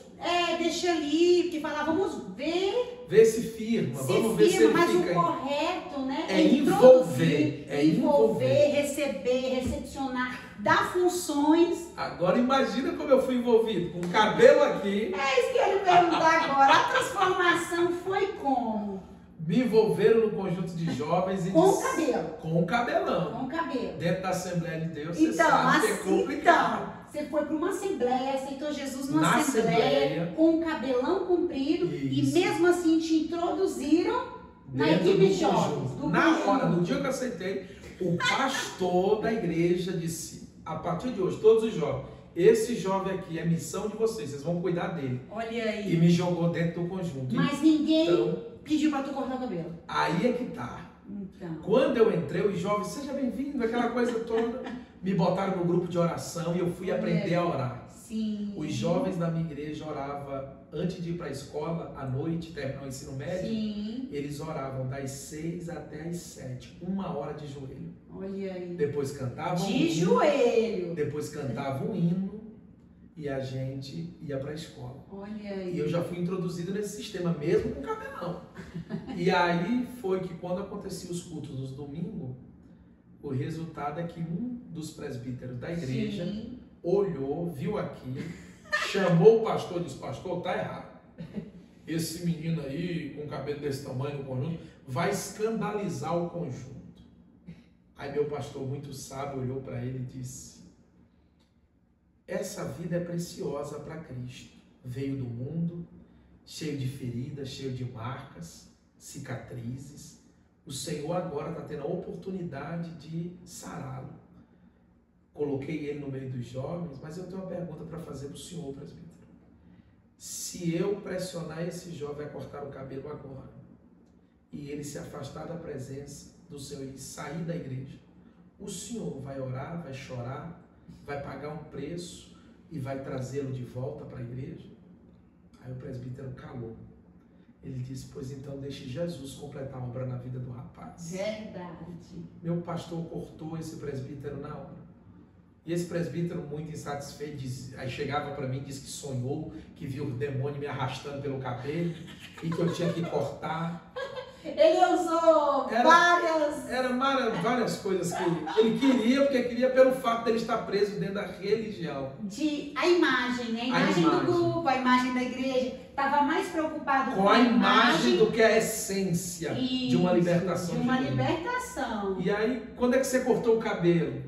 Deixa ali, porque fala, vamos ver. Ver se firma, vamos ver se ele mas fica. Mas o correto, né? É envolver. Envolver, receber, recepcionar, dar funções. Agora imagina como eu fui envolvido, com o cabelo aqui. É isso que eu ia perguntar agora. A transformação foi como? Me envolveram no conjunto de jovens e com o cabelo. Com o cabelão. Com o cabelo. Dentro da Assembleia de Deus, então, você sabe assim, que é complicado. Você foi para uma assembleia, aceitou Jesus numa assembleia, com um cabelão comprido, isso. E mesmo assim te introduziram na equipe jovens. Na hora, no dia que eu aceitei, o pastor da igreja disse, a partir de hoje, todos os jovens, esse jovem aqui é missão de vocês, vocês vão cuidar dele. Olha aí. E me jogou dentro do conjunto. Mas ninguém pediu para tu cortar o cabelo. Aí é que tá. Então. Quando eu entrei, os jovens, seja bem-vindo, aquela coisa toda. me botaram no grupo de oração e eu fui aprender a orar. Sim. Os jovens da minha igreja oravam antes de ir para a escola, à noite, terminar o ensino médio. Sim. Eles oravam das 6 até as 7, 1 hora de joelho. Olha aí. Depois cantavam De joelho. Depois cantavam um hino e a gente ia para a escola. Olha aí. E eu já fui introduzido nesse sistema mesmo com cabelão. E aí foi que quando aconteciam os cultos dos domingos, o resultado é que um dos presbíteros da igreja Sim. olhou, viu aquilo, chamou o pastor e disse: pastor, tá errado. Esse menino aí, com cabelo desse tamanho no conjunto, vai escandalizar o conjunto. Aí meu pastor, muito sábio, olhou para ele e disse: essa vida é preciosa para Cristo. Veio do mundo, cheio de feridas, cheio de marcas, cicatrizes. O Senhor agora está tendo a oportunidade de sará-lo. Coloquei ele no meio dos jovens, mas eu tenho uma pergunta para fazer para o senhor, presbítero. Se eu pressionar esse jovem a cortar o cabelo agora, e ele se afastar da presença do Senhor e sair da igreja, o senhor vai orar, vai chorar, vai pagar um preço e vai trazê-lo de volta para a igreja? Aí o presbítero calou. Ele disse: pois então deixe Jesus completar a obra na vida do rapaz. Verdade. Meu pastor cortou esse presbítero na hora. E esse presbítero, muito insatisfeito, aí chegava para mim e disse que sonhou, que viu o demônio me arrastando pelo cabelo e que eu tinha que cortar. Ele usou várias coisas que ele queria, porque queria pelo fato dele estar preso dentro da religião. A imagem, né? A imagem do grupo, a imagem da igreja. Estava mais preocupado com a imagem do que a essência de uma libertação. De uma libertação. E aí, quando é que você cortou o cabelo?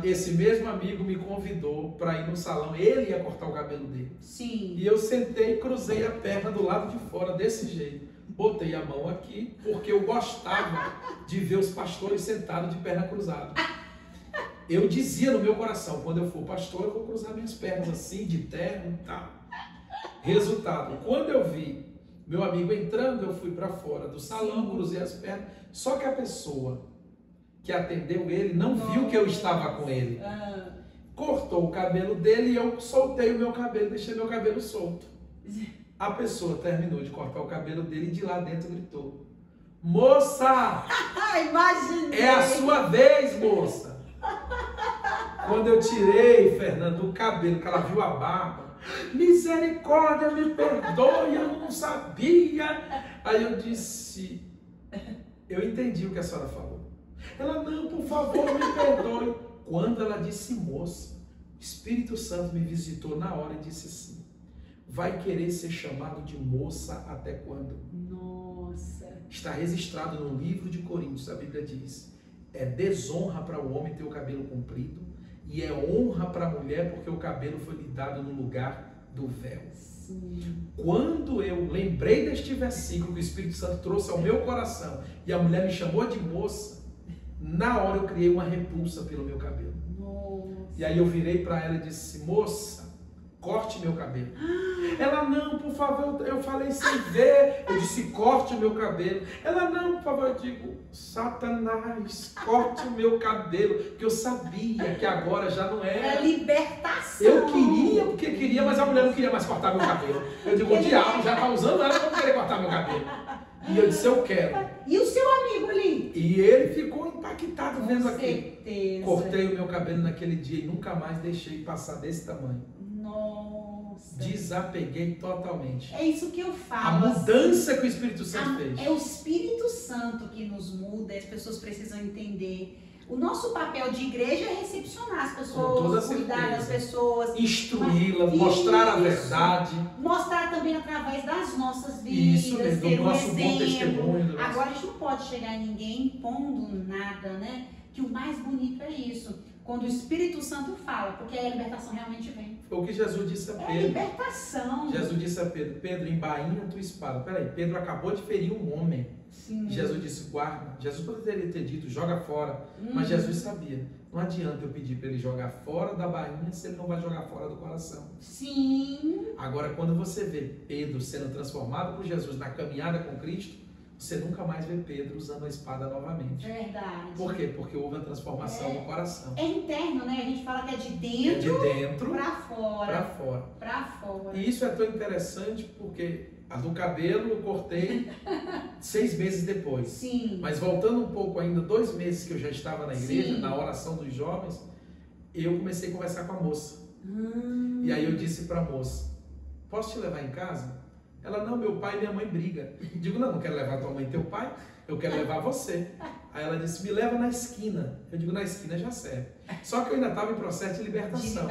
Esse mesmo amigo me convidou para ir no salão. Ele ia cortar o cabelo dele. Sim. E eu sentei e cruzei a perna do lado de fora, desse jeito. Botei a mão aqui, porque eu gostava de ver os pastores sentados de perna cruzada. Eu dizia no meu coração: quando eu for pastor, eu vou cruzar minhas pernas assim, de terno e tal. Resultado, quando eu vi meu amigo entrando, eu fui para fora do salão, cruzei as pernas. Só que a pessoa que atendeu ele não viu que eu estava com ele. Cortou o cabelo dele e eu soltei o meu cabelo, deixei meu cabelo solto. A pessoa terminou de cortar o cabelo dele e de lá dentro gritou: moça! Imaginei! É a sua vez, moça! Quando eu tirei, Fernando, o cabelo, que ela viu a barba: misericórdia, me perdoe, eu não sabia. Aí eu disse: eu entendi o que a senhora falou. Ela: não, por favor, me perdoe. Quando ela disse moça, o Espírito Santo me visitou na hora e disse assim: vai querer ser chamado de moça até quando? Nossa! Está registrado no livro de Coríntios, a Bíblia diz: é desonra para o homem ter o cabelo comprido e é honra para a mulher porque o cabelo foi lhe dado no lugar do véu. Sim. Quando eu lembrei deste versículo que o Espírito Santo trouxe ao meu coração e a mulher me chamou de moça, na hora eu criei uma repulsa pelo meu cabelo. Nossa. E aí eu virei para ela e disse: moça, corte meu cabelo. Ela: não, por favor, eu falei sem ver. Eu disse: corte o meu cabelo. Ela: não, por favor. Eu digo: Satanás, corte o meu cabelo. Porque eu sabia que agora já não era. É libertação. Eu queria, porque queria, mas a mulher não queria mais cortar meu cabelo. Eu digo: o diabo já está usando ela para não querer cortar meu cabelo. E eu disse: eu quero. E o seu amigo ali? E ele ficou impactado vendo aquilo. Certeza. Cortei o meu cabelo naquele dia e nunca mais deixei passar desse tamanho. Nossa. Desapeguei totalmente. É isso que eu falo. A mudança que o Espírito Santo fez. É o Espírito Santo que nos muda, as pessoas precisam entender. O nosso papel de igreja é recepcionar as pessoas, cuidar das pessoas, instruí-las, mostrar a verdade. Mostrar também através das nossas vidas, isso mesmo, ter do nosso bom testemunho. Agora a gente não pode chegar em ninguém impondo nada, né? Que o mais bonito é isso. Quando o Espírito Santo fala, porque aí a libertação realmente vem. Foi o que Jesus disse a Pedro. É libertação. Jesus disse a Pedro: Pedro, embainha a tua espada. Peraí, Pedro acabou de ferir um homem. Sim. Jesus disse: guarda. Jesus poderia ter dito: joga fora. Mas Jesus sabia: não adianta eu pedir para ele jogar fora da bainha se ele não vai jogar fora do coração. Sim. Agora, quando você vê Pedro sendo transformado por Jesus na caminhada com Cristo, você nunca mais vê Pedro usando a espada novamente. Verdade. Por quê? Porque houve a transformação no coração. É interno, né? A gente fala que é de É de dentro, dentro pra fora. para fora. Pra fora. E isso é tão interessante porque a do cabelo eu cortei 6 meses depois. Sim. Mas voltando um pouco ainda, 2 meses que eu já estava na igreja, Sim. na oração dos jovens, eu comecei a conversar com a moça. E aí eu disse para a moça, posso te levar em casa? Ela, não, meu pai e minha mãe brigam. Eu digo, não quero levar tua mãe e teu pai, eu quero levar você. Aí ela disse, me leva na esquina. Eu digo, na esquina já serve. Só que eu ainda estava em processo de libertação.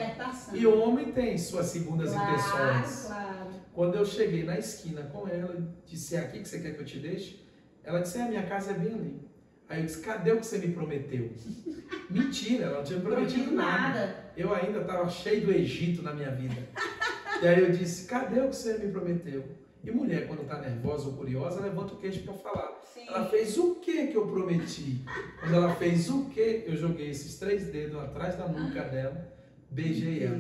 E o homem tem suas segundas intenções. Claro. Quando eu cheguei na esquina com ela, disse, é aqui que você quer que eu te deixe? Ela disse, a minha casa é bem ali. Aí eu disse, cadê o que você me prometeu? Mentira, ela não tinha prometido nada. Eu ainda estava cheio do Egito na minha vida. E aí eu disse, cadê o que você me prometeu? E mulher, quando está nervosa ou curiosa, levanta o queixo para falar. Sim. Ela fez o que eu prometi? Quando ela fez o que, eu joguei esses 3 dedos atrás da nuca dela, beijei ela.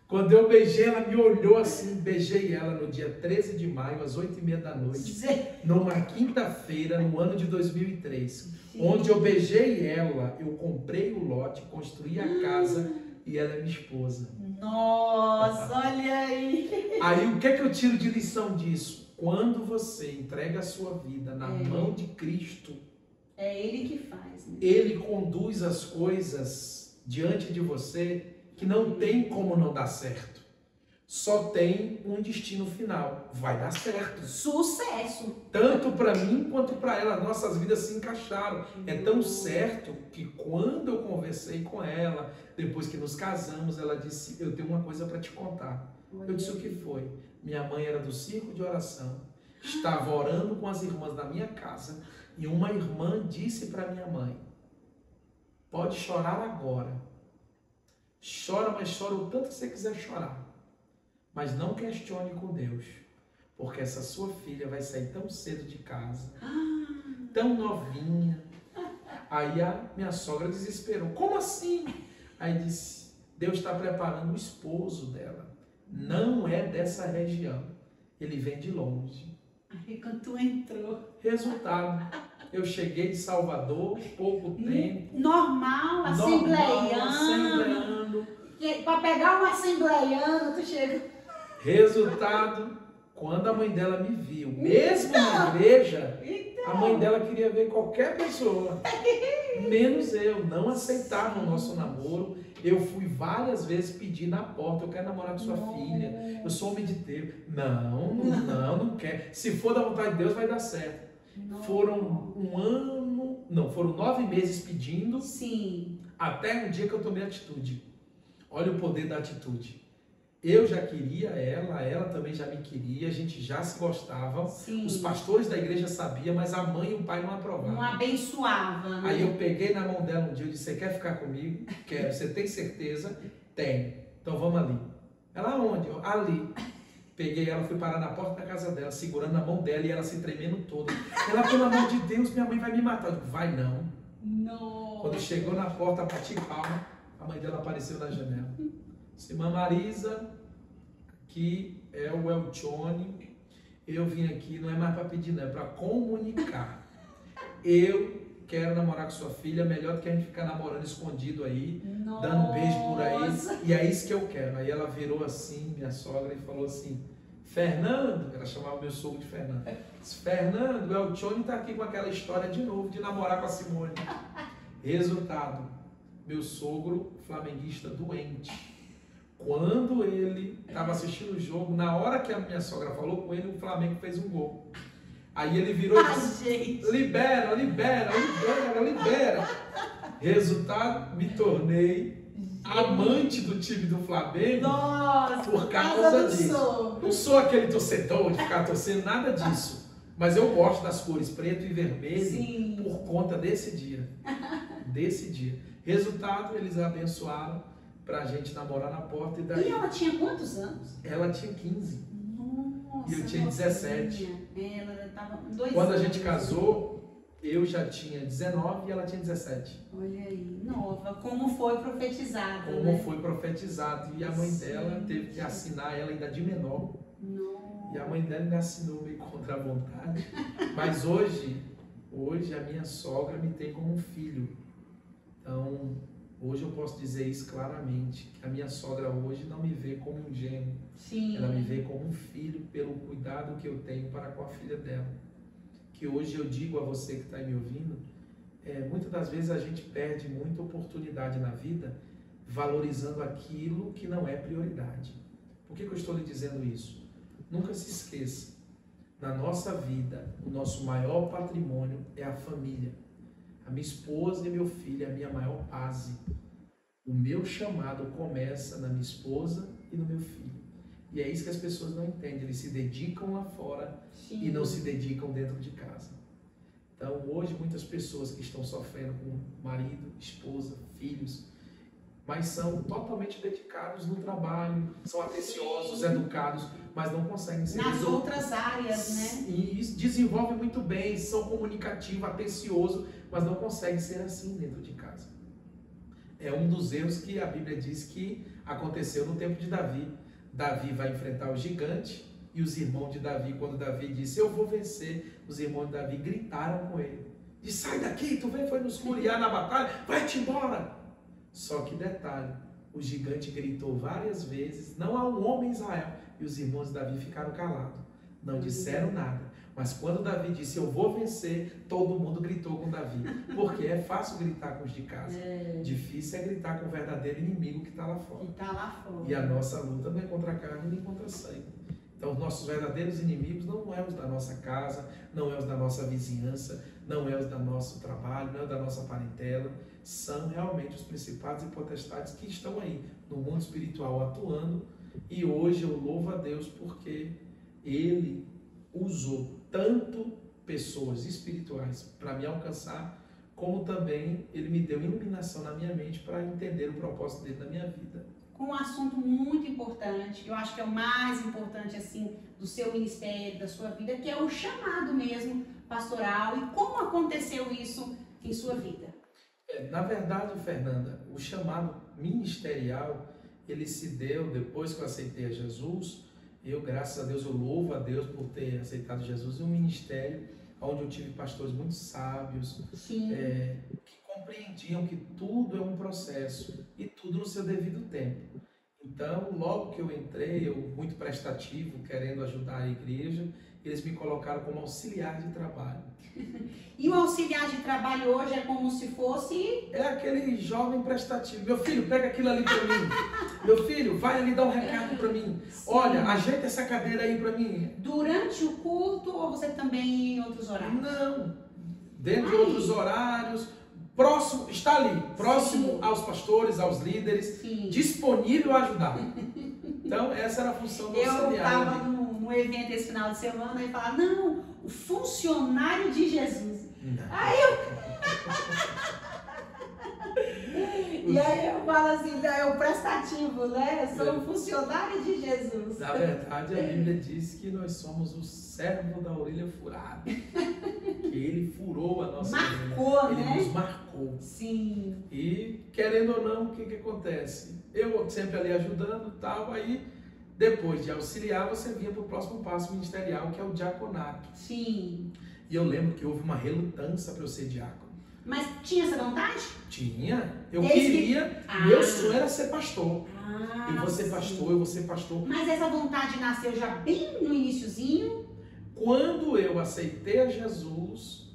Quando eu beijei, ela me olhou assim, beijei ela no dia 13 de maio, às 8h30 da noite, numa quinta-feira, no ano de 2003. Sim. Onde eu beijei ela, eu comprei o lote, construí a casa e ela é minha esposa. Nossa, olha aí! Aí o que é que eu tiro de lição disso? Quando você entrega a sua vida na mão de Cristo, é Ele que faz. Né? Ele conduz as coisas diante de você que não tem como não dar certo. Só tem um destino final. Vai dar certo. Sucesso! Tanto para mim quanto para ela. Nossas vidas se encaixaram. É tão certo que quando eu conversei com ela, depois que nos casamos, ela disse, eu tenho uma coisa para te contar. Eu disse, o que foi? Minha mãe era do círculo de oração, estava orando com as irmãs da minha casa, e uma irmã disse para minha mãe, pode chorar agora. Chora, mas chora o tanto que você quiser chorar. Mas não questione com Deus, porque essa sua filha vai sair tão cedo de casa, tão novinha. Aí a minha sogra desesperou. Como assim? Aí disse, Deus está preparando o esposo dela. Não é dessa região. Ele vem de longe. Aí quando tu entrou. Resultado, eu cheguei de Salvador, pouco tempo. Normal, assembleiano. Para pegar um assembleiano, tu chega. Resultado, quando a mãe dela me viu, mesmo na igreja, a mãe dela queria ver qualquer pessoa, menos eu. Não aceitava o nosso namoro. Eu fui várias vezes pedir na porta, eu quero namorar com sua filha, eu sou homem de Deus. Não quer. Se for da vontade de Deus, vai dar certo. Foram 9 meses pedindo. Sim. Até um dia que eu tomei atitude. Olha o poder da atitude. Eu já queria ela também já me queria, a gente já se gostava. Sim. Os pastores da igreja sabiam, mas a mãe e o pai não aprovavam. Não abençoavam. Né? Aí eu peguei na mão dela um dia e disse, você quer ficar comigo? Quero. Você tem certeza? Tenho. Então vamos ali. Ela, aonde? Ali. Peguei ela, fui parar na porta da casa dela, segurando a mão dela e ela se tremendo toda. Ela, pelo amor de Deus, minha mãe vai me matar. Eu digo, vai não. Não. Quando chegou na porta, bati palma, a mãe dela apareceu na janela. Disse, irmã Marisa, que é o Eltione, eu vim aqui, não é mais para pedir, não, é para comunicar. Eu quero namorar com sua filha, melhor do que a gente ficar namorando escondido aí, Nossa. Dando beijo por aí, e é isso que eu quero. Aí ela virou assim, minha sogra, e falou assim, Fernando, ela chamava meu sogro de Fernando, disse, Fernando, o Eltione está aqui com aquela história de novo, de namorar com a Simone. Resultado, meu sogro flamenguista doente. Quando ele estava assistindo o jogo, na hora que a minha sogra falou com ele, o Flamengo fez um gol. Aí ele virou e disse, libera. Resultado, me tornei amante do time do Flamengo. Nossa, por causa disso. Não sou aquele torcedor de ficar torcendo, nada disso. Mas eu gosto das cores preto e vermelho. Sim. Por conta desse dia. Resultado, eles abençoaram pra gente namorar na porta. E ela tinha quantos anos? Ela tinha 15. Nossa, e eu tinha 17. Ela estava 2 Quando anos. a gente casou, eu já tinha 19 e ela tinha 17. Olha aí, nova. Como foi profetizado, Como foi profetizado. E a mãe dela teve que assinar ela ainda de menor. Nossa. E a mãe dela ainda assinou meio contra a vontade. Mas hoje a minha sogra me tem como um filho. Então, hoje eu posso dizer isso claramente, que a minha sogra hoje não me vê como um genro. Sim. Ela me vê como um filho pelo cuidado que eu tenho para com a filha dela. Que hoje eu digo a você que está me ouvindo, muitas das vezes a gente perde muita oportunidade na vida valorizando aquilo que não é prioridade. Por que eu estou lhe dizendo isso? Nunca se esqueça, na nossa vida, o nosso maior patrimônio é a família. A minha esposa e meu filho é a minha maior base. O meu chamado começa na minha esposa e no meu filho. E é isso que as pessoas não entendem. Eles se dedicam lá fora. Sim. E não se dedicam dentro de casa. Então, hoje, muitas pessoas que estão sofrendo com marido, esposa, filhos, mas são totalmente dedicados no trabalho, são atenciosos, sim, educados, mas não conseguem ser nas outras áreas, né? E desenvolvem muito bem, são comunicativos, atenciosos, mas não conseguem ser assim dentro de casa. É um dos erros que a Bíblia diz que aconteceu no tempo de Davi. Davi vai enfrentar o gigante e os irmãos de Davi, quando Davi disse, eu vou vencer, os irmãos de Davi gritaram com ele. Diz, sai daqui, tu foi nos curiar na batalha, vai-te embora. Só que detalhe, o gigante gritou várias vezes, não há um homem em Israel. E os irmãos de Davi ficaram calados, não disseram nada. Mas quando Davi disse, eu vou vencer, todo mundo gritou com Davi. Porque é fácil gritar com os de casa. Difícil é gritar com o verdadeiro inimigo que está lá fora. E a nossa luta não é contra a carne nem contra sangue. Então, os nossos verdadeiros inimigos não é os da nossa casa, não é os da nossa vizinhança, não é os do nosso trabalho, não é os da nossa parentela. São realmente os principados e potestades que estão aí no mundo espiritual atuando. E hoje eu louvo a Deus porque Ele usou tanto pessoas espirituais para me alcançar, como também Ele me deu iluminação na minha mente para entender o propósito dele na minha vida. Com um assunto muito importante, que eu acho que é o mais importante assim do seu ministério, da sua vida, que é o chamado mesmo pastoral e como aconteceu isso em sua vida. Na verdade, Fernanda, o chamado ministerial, ele se deu depois que eu aceitei a Jesus. Eu, graças a Deus, eu louvo a Deus por ter aceitado Jesus em um ministério onde eu tive pastores muito sábios, que compreendiam que tudo é um processo e tudo no seu devido tempo. Então, logo que eu entrei, eu muito prestativo, querendo ajudar a igreja, eles me colocaram como auxiliar de trabalho. E o auxiliar de trabalho hoje é como se fosse... É aquele jovem prestativo. Meu filho, pega aquilo ali para mim. Meu filho, vai ali dar um recado para mim. Sim. Olha, ajeita essa cadeira aí para mim. Durante o culto ou você também em outros horários? Não. Dentro de outros horários. Próximo, está ali. Próximo, sim, aos pastores, aos líderes. Sim. Disponível a ajudar. Então, essa era a função do auxiliar. Eu estava num evento esse final de semana e falava, não, o funcionário de Jesus. Não. Aí e aí eu falo assim, é o prestativo, né? Eu sou um funcionário de Jesus. Na verdade, a Bíblia diz que nós somos o servo da orelha furada. Que ele furou a nossa orelha. Né? Ele nos marcou. Sim. E, querendo ou não, o que acontece? Eu sempre ali ajudando e tal, aí depois de auxiliar, você vinha para o próximo passo ministerial, que é o diaconato. Sim. E eu lembro que houve uma relutância para eu ser diácono. Mas tinha essa vontade? Tinha. Eu queria. Meu sonho era ser pastor. Eu vou ser pastor, eu vou ser pastor. Mas essa vontade nasceu já bem no iniciozinho? Quando eu aceitei a Jesus,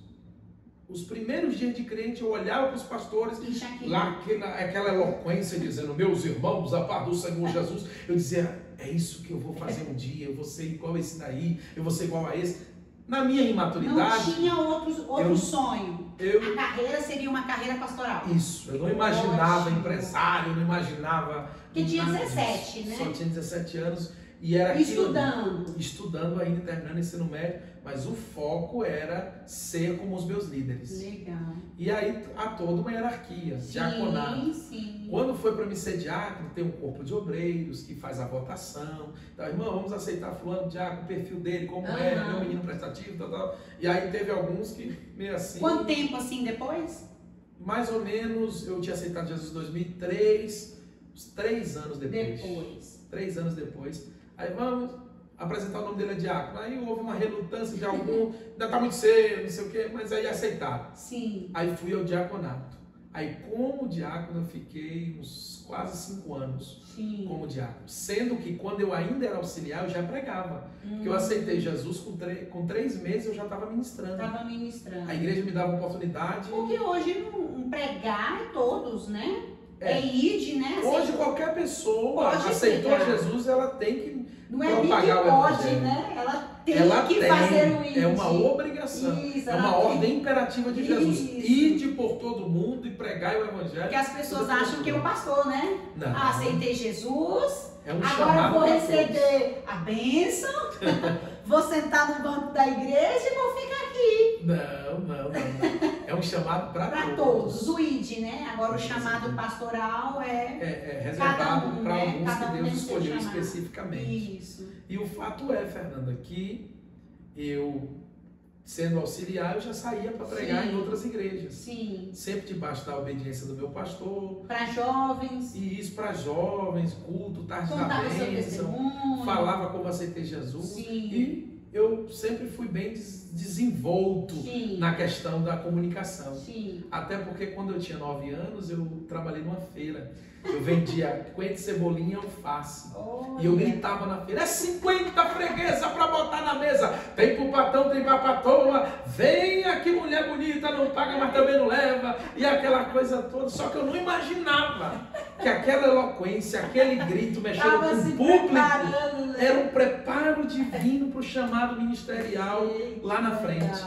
os primeiros dias de crente, eu olhava para os pastores, lá aquela eloquência dizendo, meus irmãos, a paz do Senhor Jesus. Eu dizia, é isso que eu vou fazer um dia, eu vou ser igual a esse daí, eu vou ser igual a esse. Na minha imaturidade... Não tinha outro sonho. A carreira seria uma carreira pastoral. Isso. Eu não imaginava empresário, eu não imaginava... Porque tinha 17, né? Só tinha 17 anos. E era estudando ainda, terminando o ensino médio, mas o foco era ser como os meus líderes. Legal. E aí há toda uma hierarquia, diaconato. Sim. Quando foi para me ser diácono, tem um corpo de obreiros que faz a votação. Então, irmão, vamos aceitar fulano diácono, o perfil dele, como é, meu menino prestativo, tal. E aí teve alguns que meio assim... Quanto tempo assim depois? Mais ou menos, eu tinha aceitado Jesus em 2003, uns 3 anos depois. 3 anos depois. Aí vamos, apresentar o nome dele a diácono. Aí houve uma relutância de algum, ainda tá muito cedo, não sei o quê, mas aí aceitaram. Sim. Aí fui ao diaconato. Aí como diácono eu fiquei uns quase 5 anos. Sim. Como diácono. Sendo que quando eu ainda era auxiliar, eu já pregava. Porque eu aceitei Jesus com 3 meses, eu já estava ministrando. Estava ministrando. A igreja me dava oportunidade. Porque hoje um pregar é todos, né? É id, né? Hoje qualquer pessoa aceitou a Jesus, ela tem que não é propagar que o pode, evangelho. né? Ela tem que fazer o id. É uma obrigação. Isso, é uma ordem imperativa de Jesus. Ide por todo mundo e pregai o evangelho. Porque as pessoas acham que é o pastor, né? Não. Aceitei Jesus, é um agora vou receber a bênção, vou sentar no banco da igreja e vou ficar aqui. Não. É um chamado para todos. O id, né? Agora o chamado pastoral é reservado para alguns que Deus escolheu especificamente. Isso. E o fato é, Fernanda, que eu, sendo auxiliar, eu já saía para pregar em outras igrejas. Sim. Sempre debaixo da obediência do meu pastor. Para jovens. E isso para jovens, culto, tarde da bênção. Falava como aceitei Jesus. Sim. E eu sempre fui bem desenvolto na questão da comunicação. Sim. Até porque quando eu tinha 9 anos, eu trabalhei numa feira. Eu vendia coentro, cebolinha e alface. E eu gritava na feira, é 50 freguesa para botar na mesa. Tem pro patão, tem pra patoa. Venha que mulher bonita, não paga, mas também não leva. E aquela coisa toda. Só que eu não imaginava que aquela eloquência, aquele grito mexendo com o público, era um preparo divino para o chamado ministerial lá na frente.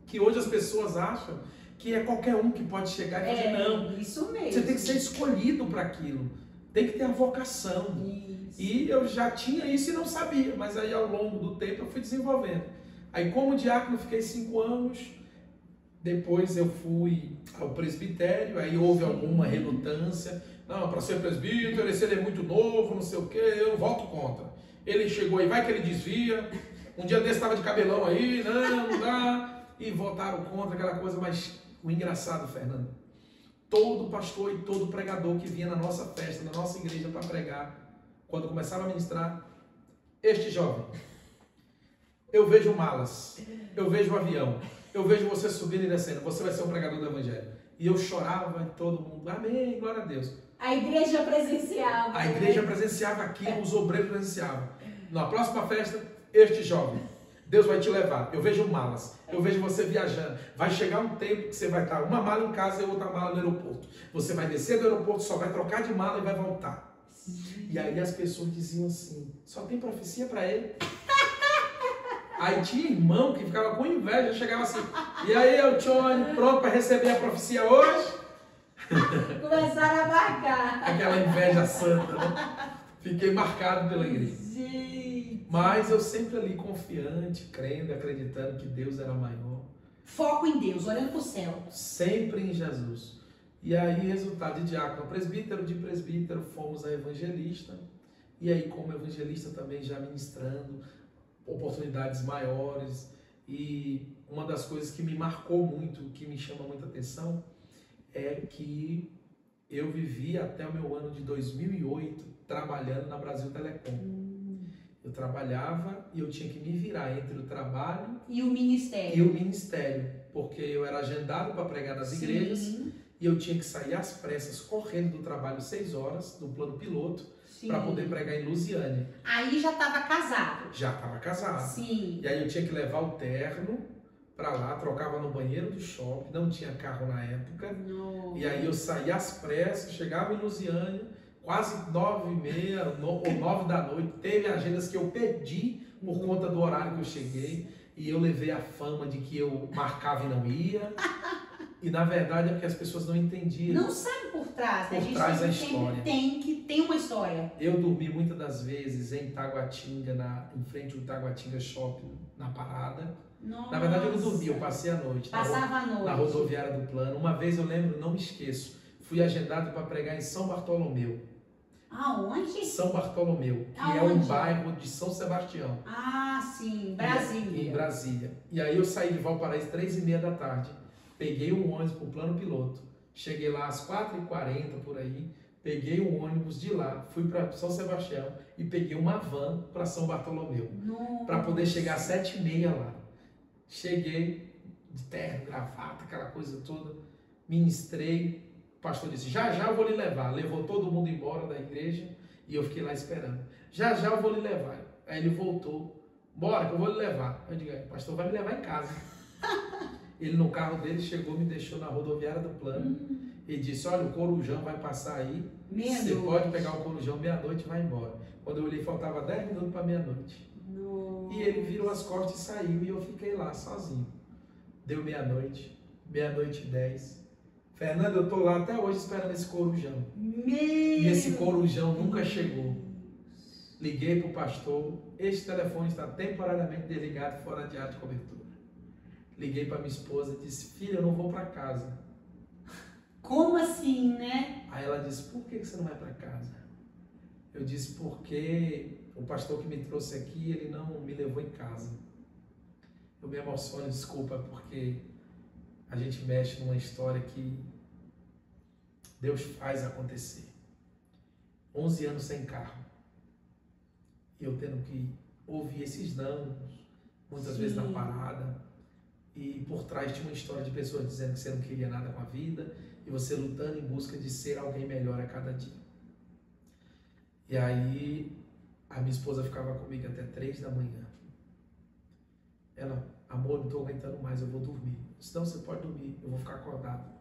Que hoje as pessoas acham que é qualquer um que pode chegar e dizer não. Isso mesmo. Você tem que ser escolhido para aquilo. Tem que ter a vocação. Isso. E eu já tinha isso e não sabia, mas aí ao longo do tempo eu fui desenvolvendo. Aí como diácono eu fiquei 5 anos, depois eu fui ao presbitério, aí houve alguma relutância. Não, para ser presbítero, ele é muito novo, não sei o que, eu voto contra. Ele chegou aí, vai que ele desvia. Um dia desse estava de cabelão aí, não dá. E votaram contra aquela coisa, mas o engraçado, Fernando, todo pastor e todo pregador que vinha na nossa festa, na nossa igreja para pregar, quando começava a ministrar, este jovem, eu vejo malas, eu vejo um avião, eu vejo você subindo e descendo, você vai ser um pregador do evangelho. E eu chorava e todo mundo, amém, glória a Deus. A igreja presenciava. A igreja presenciava aquilo, os obreiros presenciavam. Na próxima festa, este jovem, Deus vai te levar. Eu vejo malas, eu vejo você viajando. Vai chegar um tempo que você vai estar uma mala em casa e outra mala no aeroporto. Você vai descer do aeroporto, só vai trocar de mala e vai voltar. Sim. E aí as pessoas diziam assim, só tem profecia para ele? Aí tinha irmão que ficava com inveja, chegava assim, e aí eu, Tchone, pronto para receber a profecia hoje? Começaram a marcar. Aquela inveja santa, né? Fiquei marcado pela igreja. Mas eu sempre ali confiante, crendo, acreditando que Deus era maior. Foco em Deus, olhando para o céu. Sempre em Jesus. E aí, resultado de diácono a presbítero, de presbítero fomos a evangelista. E aí, como evangelista também já ministrando oportunidades maiores. E uma das coisas que me marcou muito, que me chama muita atenção, é que eu vivi até o meu ano de 2008 trabalhando na Brasil Telecom. Eu trabalhava e eu tinha que me virar entre o trabalho e o ministério. Porque eu era agendado para pregar nas igrejas e eu tinha que sair às pressas, correndo do trabalho 6 horas, do plano piloto, para poder pregar em Lusiânia. Aí já estava casado? Já estava casado. Sim. E aí eu tinha que levar o terno para lá, trocava no banheiro do shopping, não tinha carro na época. Nossa. E aí eu saía às pressas, chegava em Lusiânia, quase 9h30 ou 9 da noite. Teve agendas que eu perdi por conta do horário que eu cheguei. E eu levei a fama de que eu marcava e não ia. E na verdade é porque as pessoas não entendiam. Não sabe por trás, né? Por trás da história. Tem uma história. Eu dormi muitas das vezes em Taguatinga, em frente ao Taguatinga Shopping, na parada. Nossa. Na verdade eu não dormi, eu passei a noite. Passava a noite. Na rodoviária do Plano. Uma vez eu lembro, não me esqueço, fui agendado para pregar em São Bartolomeu. Aonde? São Bartolomeu, que é um bairro de São Sebastião. Ah, sim, Brasília. Em Brasília. E aí eu saí de Valparaíso 3h30 da tarde, peguei um ônibus para o plano piloto, cheguei lá às 4h40 por aí, peguei um ônibus de lá, fui para São Sebastião e peguei uma van para São Bartolomeu, para poder chegar às 7h30 lá. Cheguei de terno, gravata, aquela coisa toda, ministrei, o pastor disse, já já eu vou lhe levar, levou todo mundo embora da igreja e eu fiquei lá esperando, já já eu vou lhe levar. Aí ele voltou, bora que eu vou lhe levar. Eu digo, o pastor vai me levar em casa. Ele no carro dele chegou, me deixou na rodoviária do Plano e disse, olha, o Corujão vai passar aí, você pode pegar o Corujão meia-noite e vai embora. Quando eu olhei, faltava 10 minutos para meia-noite. E ele virou as costas e saiu e eu fiquei lá sozinho. Deu meia-noite, meia-noite e 10. Fernando, eu tô lá até hoje esperando esse Corujão. E esse Corujão nunca chegou. Liguei para o pastor, este telefone está temporariamente desligado fora de área de cobertura. Liguei para minha esposa e disse, filha, eu não vou para casa. Como assim, né? Aí ela disse, por que você não vai para casa? Eu disse, porque o pastor que me trouxe aqui, ele não me levou em casa. Eu me emociono, desculpa, porque a gente mexe numa história que Deus faz acontecer. 11 anos sem carro. E eu tendo que ouvir esses não, muitas vezes na parada. E por trás tinha uma história de pessoas dizendo que você não queria nada com a vida e você lutando em busca de ser alguém melhor a cada dia. E aí a minha esposa ficava comigo até 3 da manhã. Ela, amor, não estou aguentando mais, eu vou dormir. Eu disse, não, você pode dormir, eu vou ficar acordado.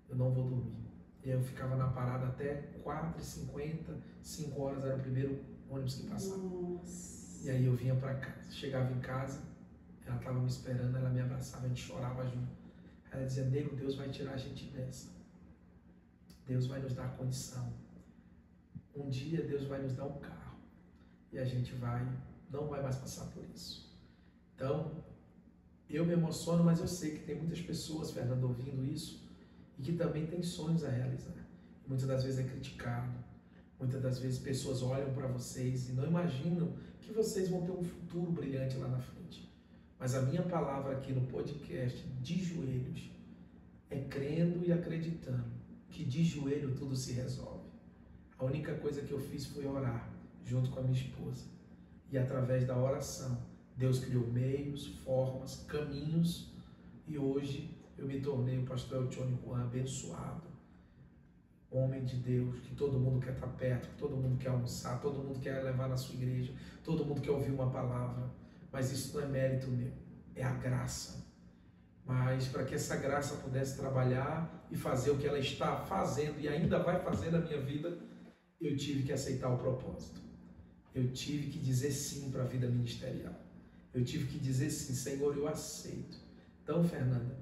Eu não vou dormir. E aí eu ficava na parada até 4h50, 5 horas era o primeiro ônibus que passava. Nossa. E aí eu vinha para casa, chegava em casa, ela estava me esperando, ela me abraçava, a gente chorava junto. Ela dizia, nego, Deus vai tirar a gente dessa. Deus vai nos dar condição. Um dia Deus vai nos dar um carro. E a gente não vai mais passar por isso. Então, eu me emociono, mas eu sei que tem muitas pessoas, Fernando, ouvindo isso, e que também tem sonhos a realizar. Muitas das vezes é criticado. Muitas das vezes pessoas olham para vocês e não imaginam que vocês vão ter um futuro brilhante lá na frente. Mas a minha palavra aqui no podcast, de joelhos, é crendo e acreditando que de joelho tudo se resolve. A única coisa que eu fiz foi orar junto com a minha esposa. E através da oração, Deus criou meios, formas, caminhos. E hoje eu me tornei o pastor Eltione Juan, abençoado. Homem de Deus, que todo mundo quer estar perto, que todo mundo quer almoçar, todo mundo quer levar na sua igreja, todo mundo quer ouvir uma palavra. Mas isso não é mérito meu, é a graça. Mas para que essa graça pudesse trabalhar e fazer o que ela está fazendo e ainda vai fazer na minha vida, eu tive que aceitar o propósito. Eu tive que dizer sim para a vida ministerial. Eu tive que dizer sim, Senhor, eu aceito. Então, Fernanda,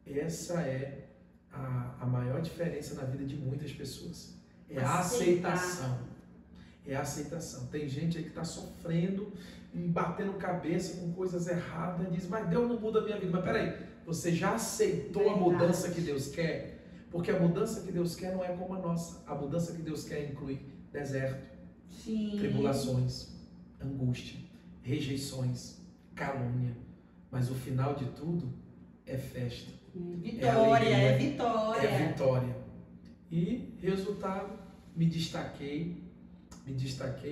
essa é a maior diferença na vida de muitas pessoas. É a aceitação. É a aceitação. Tem gente aí que está sofrendo e batendo cabeça com coisas erradas, diz, mas Deus não muda a minha vida. Mas peraí, você já aceitou a mudança que Deus quer? Porque a mudança que Deus quer não é como a nossa. A mudança que Deus quer inclui deserto, tribulações, angústia, rejeições, calúnia. Mas o final de tudo é festa. Vitória, é vitória. É vitória. E resultado, me destaquei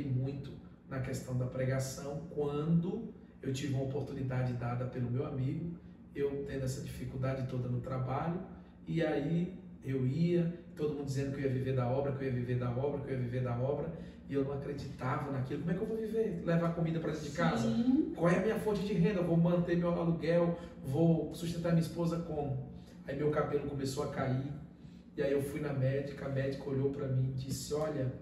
muito na questão da pregação quando eu tive uma oportunidade dada pelo meu amigo, eu tendo essa dificuldade toda no trabalho, e aí eu ia, todo mundo dizendo que eu ia viver da obra, que eu ia viver da obra, que eu ia viver da obra, e eu não acreditava naquilo. Como é que eu vou viver? Levar comida para dentro de casa? Qual é a minha fonte de renda? Vou manter meu aluguel? Vou sustentar minha esposa como? Aí meu cabelo começou a cair, e aí eu fui na médica, a médica olhou para mim e disse, olha,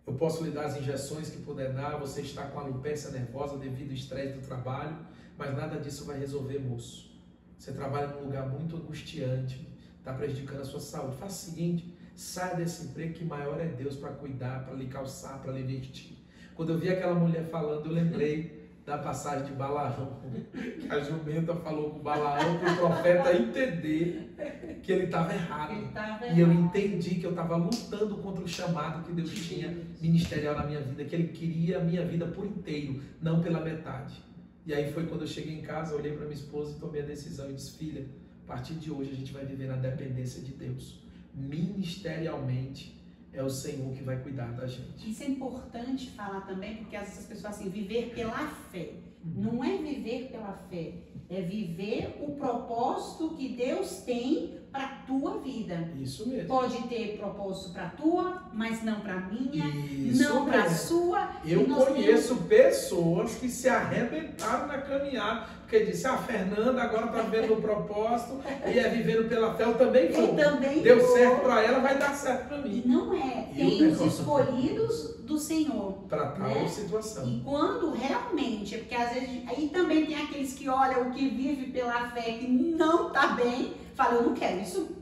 eu posso lhe dar as injeções que puder dar, você está com alopecia nervosa devido ao estresse do trabalho, mas nada disso vai resolver, moço. Você trabalha num lugar muito angustiante, está prejudicando a sua saúde. Faça o seguinte, saia desse emprego que maior é Deus para cuidar, para lhe calçar, para lhe vestir. Quando eu vi aquela mulher falando, eu lembrei da passagem de Balaão, que a jumenta falou com Balaão para o profeta entender que ele estava errado. E eu entendi que eu estava lutando contra o chamado que Deus tinha ministerial na minha vida, que Ele queria a minha vida por inteiro, não pela metade. E aí foi quando eu cheguei em casa, olhei para minha esposa e tomei a decisão e disse, filha, a partir de hoje a gente vai viver na dependência de Deus. ministerialmente é o Senhor que vai cuidar da gente. Isso é importante falar também, porque às vezes as pessoas assim, viver pela fé. Não é viver pela fé, é viver o propósito que Deus tem para a tua vida. Isso mesmo. Pode ter propósito para a tua, mas não para a minha, Isso não para a mesmo. sua. Eu conheço pessoas que se arrebentaram na caminhada, porque disse, Fernanda agora está vivendo o propósito e é vivendo pela fé, eu também vou. Deu certo para ela, vai dar certo para mim. E não é, tem os escolhidos do Senhor. Para tal situação. E quando realmente, é porque às vezes, aí também tem aqueles que olham o que vive pela fé, que não está bem, falam, eu não quero isso.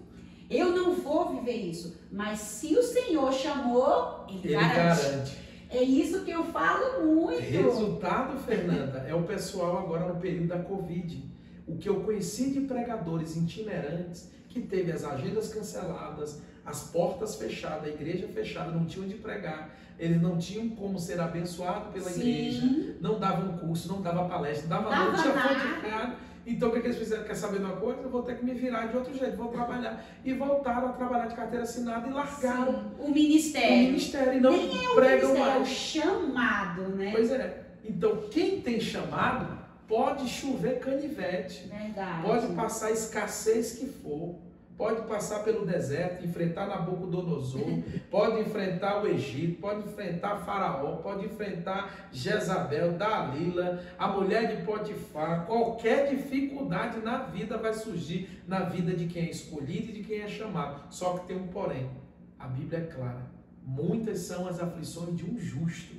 Eu não vou viver isso. Mas se o Senhor chamou, Ele garante. É isso que eu falo muito. Resultado, Fernanda, é o pessoal agora no período da Covid. O que eu conheci de pregadores itinerantes, que teve as agendas canceladas, as portas fechadas, a igreja fechada, não tinham onde pregar. Eles não tinham como ser abençoados pela igreja, não davam curso, não dava palestra, não tinha fortificado. Então o que eles fizeram? Quer saber de uma coisa? Eu vou ter que me virar de outro jeito, vou trabalhar. E voltaram a trabalhar de carteira assinada e largaram o ministério. O ministério e não nem é o pregam ministério, mais. É o chamado, né? Pois é. Então quem tem chamado pode chover canivete. Verdade. Pode passar a escassez que for. Pode passar pelo deserto, enfrentar Nabucodonosor, pode enfrentar o Egito, pode enfrentar Faraó, pode enfrentar Jezabel, Dalila, a mulher de Potifar. Qualquer dificuldade na vida vai surgir na vida de quem é escolhido e de quem é chamado. Só que tem um porém. A Bíblia é clara. Muitas são as aflições de um justo,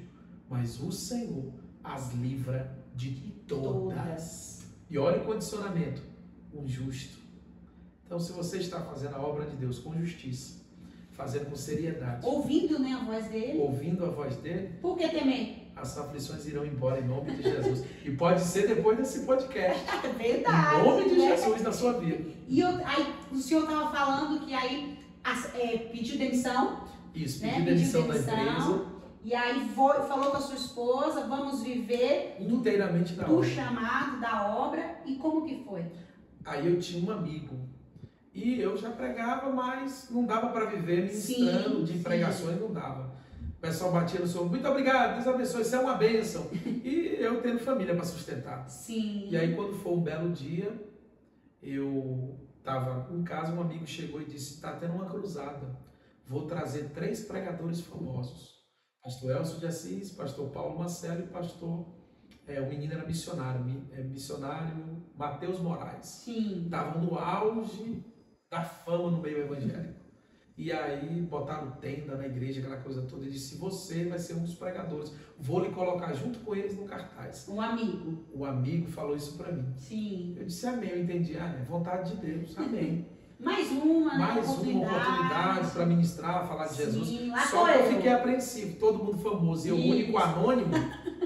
mas o Senhor as livra de todas. E olha o condicionamento. Um justo. Então, se você está fazendo a obra de Deus com justiça, fazendo com seriedade, ouvindo, né, a voz dele, ouvindo a voz dele, por que temer? As aflições irão embora em nome de Jesus. E pode ser depois desse podcast. Verdade. Em nome de né? Jesus na sua vida. E aí, o senhor estava falando que aí pediu demissão. Isso, né? pediu demissão da empresa. E aí falou com a sua esposa, vamos viver inteiramente do chamado, da obra. E como que foi? Aí eu tinha um amigo. E eu já pregava, mas não dava para viver ministrando de pregações, não dava. O pessoal batia no som, muito obrigado, Deus abençoe, isso é uma bênção. E eu tendo família para sustentar. Sim. E aí quando foi um belo dia, eu estava em casa, um amigo chegou e disse, está tendo uma cruzada, vou trazer 3 pregadores famosos. Pastor Elcio de Assis, pastor Paulo Marcelo e pastor, o menino era missionário Mateus Moraes. Sim. Estavam no auge da fama no meio evangélico. E aí botaram tenda na igreja, aquela coisa toda, e disse, você vai ser um dos pregadores, vou lhe colocar junto com eles no cartaz. Um amigo. O amigo falou isso para mim. Sim. Eu disse, amém, eu entendi, é vontade de Deus, amém. Mais uma oportunidade para ministrar, falar de Jesus. Sim, só que eu fiquei apreensivo, todo mundo famoso, e eu único anônimo,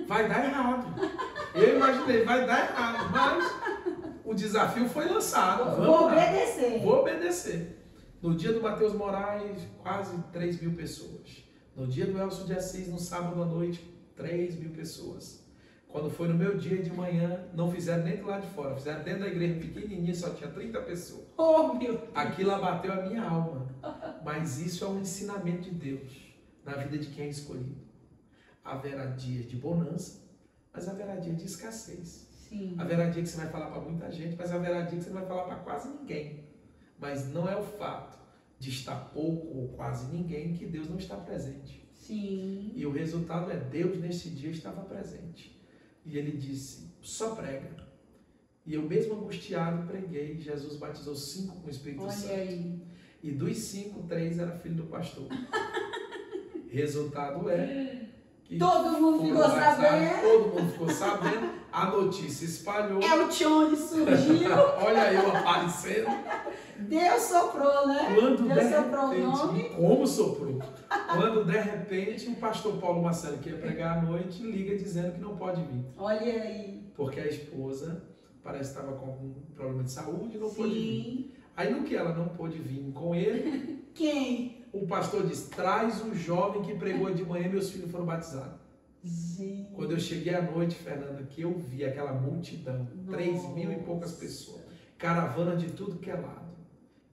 vai dar errado. Eu imaginei, vai dar errado, mas o desafio foi lançado. Vou obedecer. No dia do Mateus Moraes, quase 3.000 pessoas. No dia do Elcio de Assis, no sábado à noite, 3.000 pessoas. Quando foi no meu dia de manhã, não fizeram nem do lado de fora, fizeram dentro da igreja pequenininha, só tinha 30 pessoas. Oh, meu Deus. Aquilo abateu a minha alma. Mas isso é um ensinamento de Deus na vida de quem é escolhido. Haverá dias de bonança, mas haverá dias de escassez. Sim. Haverá dia que você vai falar para muita gente, mas haverá dia que você não vai falar para quase ninguém. Mas não é o fato de estar pouco ou quase ninguém que Deus não está presente. Sim. E o resultado é Deus nesse dia estava presente. E ele disse, só prega. E eu mesmo angustiado preguei, Jesus batizou 5 com o Espírito Santo. Aí. E dos 5, 3 era filho do pastor. Resultado é que todo mundo ficou sabendo. Todo mundo ficou sabendo. A notícia espalhou. O Tione surgiu. Olha eu aparecendo. Deus soprou, né? Quando Deus de soprou repente, o nome. como soprou? Quando de repente o pastor Paulo Marcelo, que ia pregar à noite, liga dizendo que não pode vir. Olha aí. Porque a esposa parece que estava com algum problema de saúde e não pôde vir. Aí no que ela não pôde vir com ele, quem? O pastor disse, traz o jovem que pregou de manhã, meus filhos foram batizados. Gente. Quando eu cheguei à noite, Fernanda, que eu vi aquela multidão, 3.000 e poucas pessoas, caravana de tudo que é lado.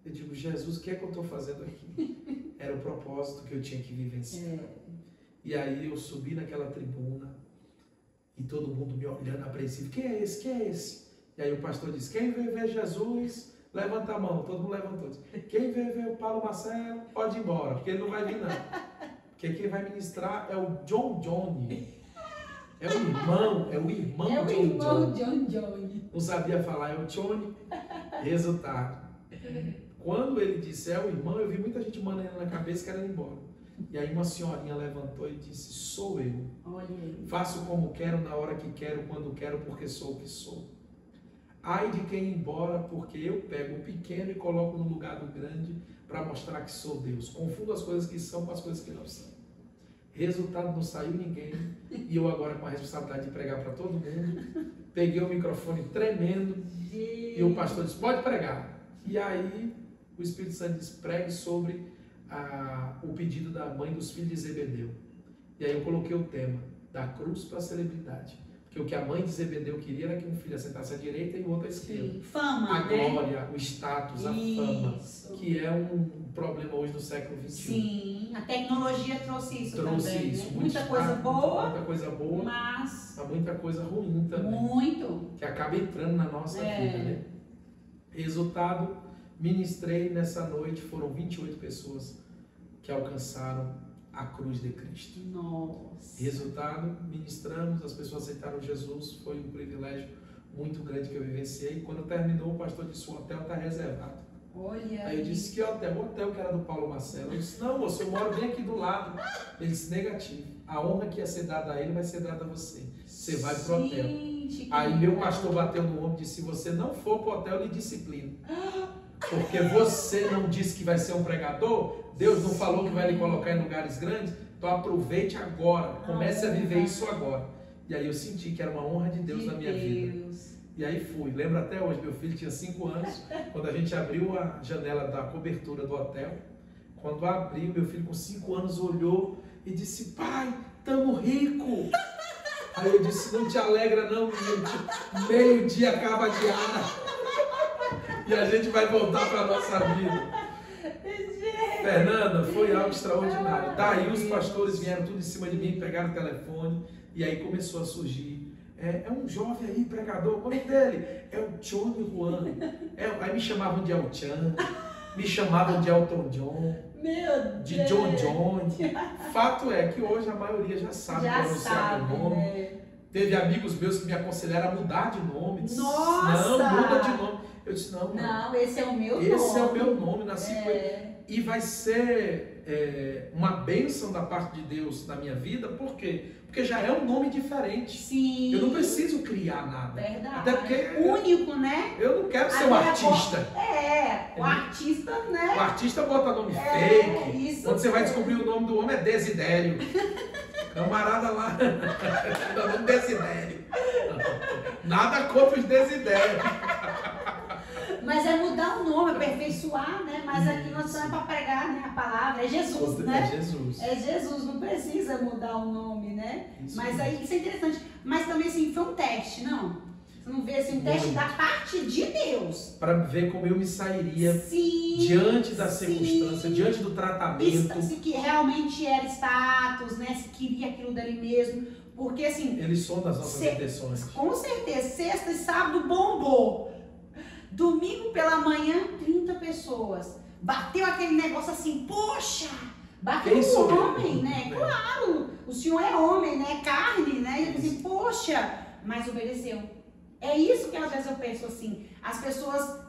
Eu digo, Jesus, o que é que eu estou fazendo aqui? Era o propósito que eu tinha que vivenciar. E aí eu subi naquela tribuna e todo mundo me olhando apreensivo. Quem é esse? Quem é esse? E aí o pastor disse, quem veio ver Jesus, levanta a mão. Todo mundo levantou. Quem veio ver o Paulo Marcelo, pode ir embora, porque ele não vai vir não. Porque quem vai ministrar é o John Johnny. É o irmão John Johnny. Não sabia falar, é o Johnny. Resultado. Quando ele disse é o irmão, eu vi muita gente mandando na cabeça querendo ir embora. E aí uma senhorinha levantou e disse, sou eu. Faço como quero, na hora que quero, quando quero, porque sou o que sou. Ai de quem ir embora, porque eu pego o pequeno e coloco no lugar do grande para mostrar que sou Deus. Confundo as coisas que são com as coisas que não são. Resultado, não saiu ninguém. E eu agora com a responsabilidade de pregar para todo mundo. Peguei o microfone tremendo e o pastor disse, pode pregar. E aí o Espírito Santo disse, pregue sobre o pedido da mãe dos filhos de Zebedeu. E aí eu coloquei o tema, da cruz para a celebridade. Porque o que a mãe de Zebedeu queria era que um filho assentasse à direita e o outro à esquerda. Fama, a glória, o status, a fama, que é um problema hoje do século XXI. Sim, a tecnologia trouxe isso também. Isso, né? Muita coisa boa, mas muita coisa ruim também. Muito. Que acaba entrando na nossa vida, né? Resultado, ministrei nessa noite, foram 28 pessoas que alcançaram a cruz de Cristo. Nossa. Resultado, ministramos, as pessoas aceitaram Jesus, foi um privilégio muito grande que eu vivenciei. E quando terminou, o pastor disse, o hotel está reservado. Olha. Aí eu disse, que hotel? O hotel que era do Paulo Marcelo. Eu disse, não, moço, eu moro bem aqui do lado. Ele disse, negativo. A honra que ia ser dada a ele vai ser dada a você. Você vai pro hotel. Aí meu pastor bateu no ombro e disse, se você não for pro hotel, lhe disciplina. Porque você não disse que vai ser um pregador, Deus não falou que vai lhe colocar em lugares grandes, então aproveite agora, comece a viver isso agora. E aí eu senti que era uma honra de Deus na minha vida. E aí fui, lembro até hoje, meu filho tinha 5 anos, quando a gente abriu a janela da cobertura do hotel, quando abriu, meu filho com 5 anos olhou e disse, pai, tamo rico. Aí eu disse, não te alegra não, meio-dia acaba a diária. E a gente vai voltar para a nossa vida. Fernanda, foi algo extraordinário. Daí os pastores vieram tudo em cima de mim, pegaram o telefone e aí começou a surgir. É um jovem aí, pregador, o nome dele é o Johnny Juan. Aí me chamavam de El Chan, me chamavam de Elton John, de John John. Fato é que hoje a maioria já sabe pronunciar meu nome. Né? Teve amigos meus que me aconselharam a mudar de nome. Nossa! Não, muda de nome. Eu disse, não, esse é o meu nome. Esse é o meu nome, nasci com ele. E vai ser uma bênção da parte de Deus na minha vida, por quê? Porque já é um nome diferente. Sim. Eu não preciso criar nada. Verdade. Até porque único, né? Eu não quero ser um artista. O artista, né? O artista bota nome fake. Isso. Quando você vai descobrir o nome do homem é Desidério. Camarada lá, o nome Desidério. Nada contra os Desidérios. Mas é mudar o nome, aperfeiçoar, né? Mas aqui nós estamos para pregar, né? A palavra é Jesus, né? É Jesus. É Jesus, não precisa mudar o nome, né? Isso mas mesmo. aí isso é interessante. Mas também assim, foi um teste, não? Você não vê assim, um teste da parte de Deus. Para ver como eu me sairia diante da circunstância, diante do tratamento. Se que realmente era status, né? Se queria aquilo dali mesmo. Porque assim... Ele sonda as nossas intenções. Com certeza. Sexta e sábado bombou. Domingo pela manhã, 30 pessoas. Bateu aquele negócio assim, poxa! Bateu o homem, né? Claro, o senhor é homem, né? Carne, né? E ele disse, poxa, mas obedeceu. É isso que às vezes eu penso assim, as pessoas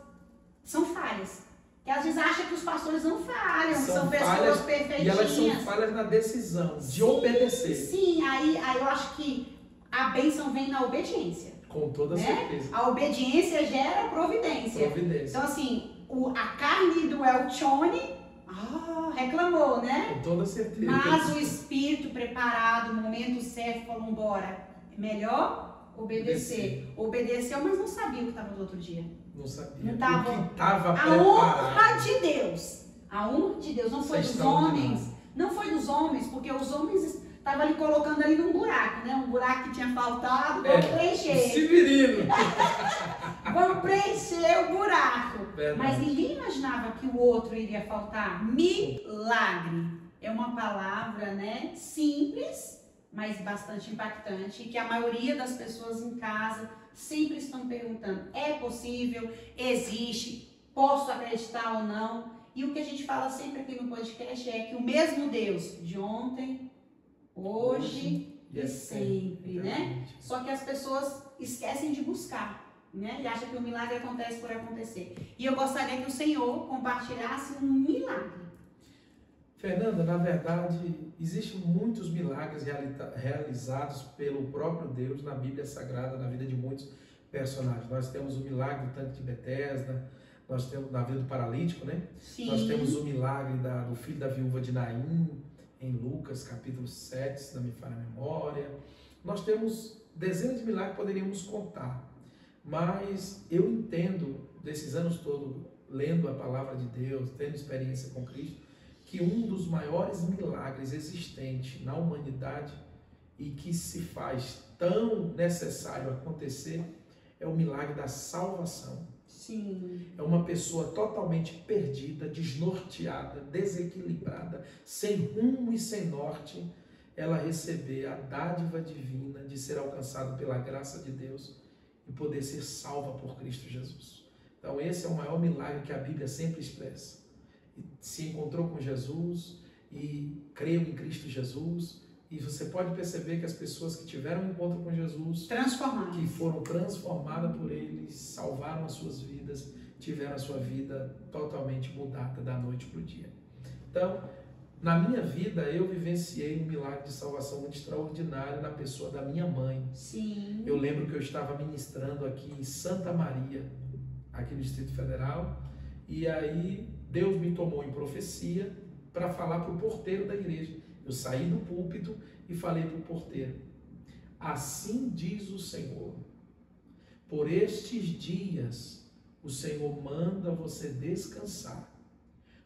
são falhas. Que às vezes acham que os pastores não falham, são pessoas perfeitinhas. E elas são falhas na decisão de obedecer. Sim, aí eu acho que a bênção vem na obediência. Com toda certeza. A obediência gera providência. Então, assim, a carne do Elchone reclamou, né? Com toda certeza. Mas o espírito preparado, no momento certo, falou: bora, é melhor obedecer. Obedeceu, mas não sabia o que estava do outro dia. Não sabia. Não estava. O que estava preparado. A honra de Deus. A honra de Deus. Não foi dos homens. Não foi dos homens, porque os homens Estava ali colocando ali num buraco, né? Um buraco que tinha faltado, vamos preencher. Severino. Vamos preencher o buraco. Verdade. Mas ninguém imaginava que o outro iria faltar. Milagre. É uma palavra, né? Simples, mas bastante impactante. Que a maioria das pessoas em casa sempre estão perguntando: é possível? Existe? Posso acreditar ou não? E o que a gente fala sempre aqui no podcast é que o mesmo Deus de ontem, hoje e sempre, né? Só que as pessoas esquecem de buscar, né? E acham que o milagre acontece por acontecer. E eu gostaria que o Senhor compartilhasse um milagre. Fernanda, na verdade, existem muitos milagres realizados pelo próprio Deus na Bíblia Sagrada, na vida de muitos personagens. Nós temos o milagre do tanque de Betesda, nós temos da vida do paralítico, né? Sim. Nós temos o milagre do filho da viúva de Naim, em Lucas, capítulo 7, se não me falha a memória. Nós temos dezenas de milagres que poderíamos contar. Mas eu entendo, desses anos todos, lendo a palavra de Deus, tendo experiência com Cristo, que um dos maiores milagres existentes na humanidade e que se faz tão necessário acontecer é o milagre da salvação. Sim. É uma pessoa totalmente perdida, desnorteada, desequilibrada, sem rumo e sem norte, ela receber a dádiva divina de ser alcançada pela graça de Deus e poder ser salva por Cristo Jesus. Então esse é o maior milagre que a Bíblia sempre expressa. E se encontrou com Jesus e creu em Cristo Jesus, e você pode perceber que as pessoas que tiveram um encontro com Jesus, que foram transformadas por Ele, salvaram as suas vidas, tiveram a sua vida totalmente mudada da noite para o dia. Então, na minha vida, eu vivenciei um milagre de salvação muito extraordinário na pessoa da minha mãe. Sim. Eu lembro que eu estava ministrando aqui em Santa Maria, aqui no Distrito Federal, e aí Deus me tomou em profecia para falar para o porteiro da igreja. Eu saí do púlpito e falei para o porteiro: assim diz o Senhor, por estes dias o Senhor manda você descansar,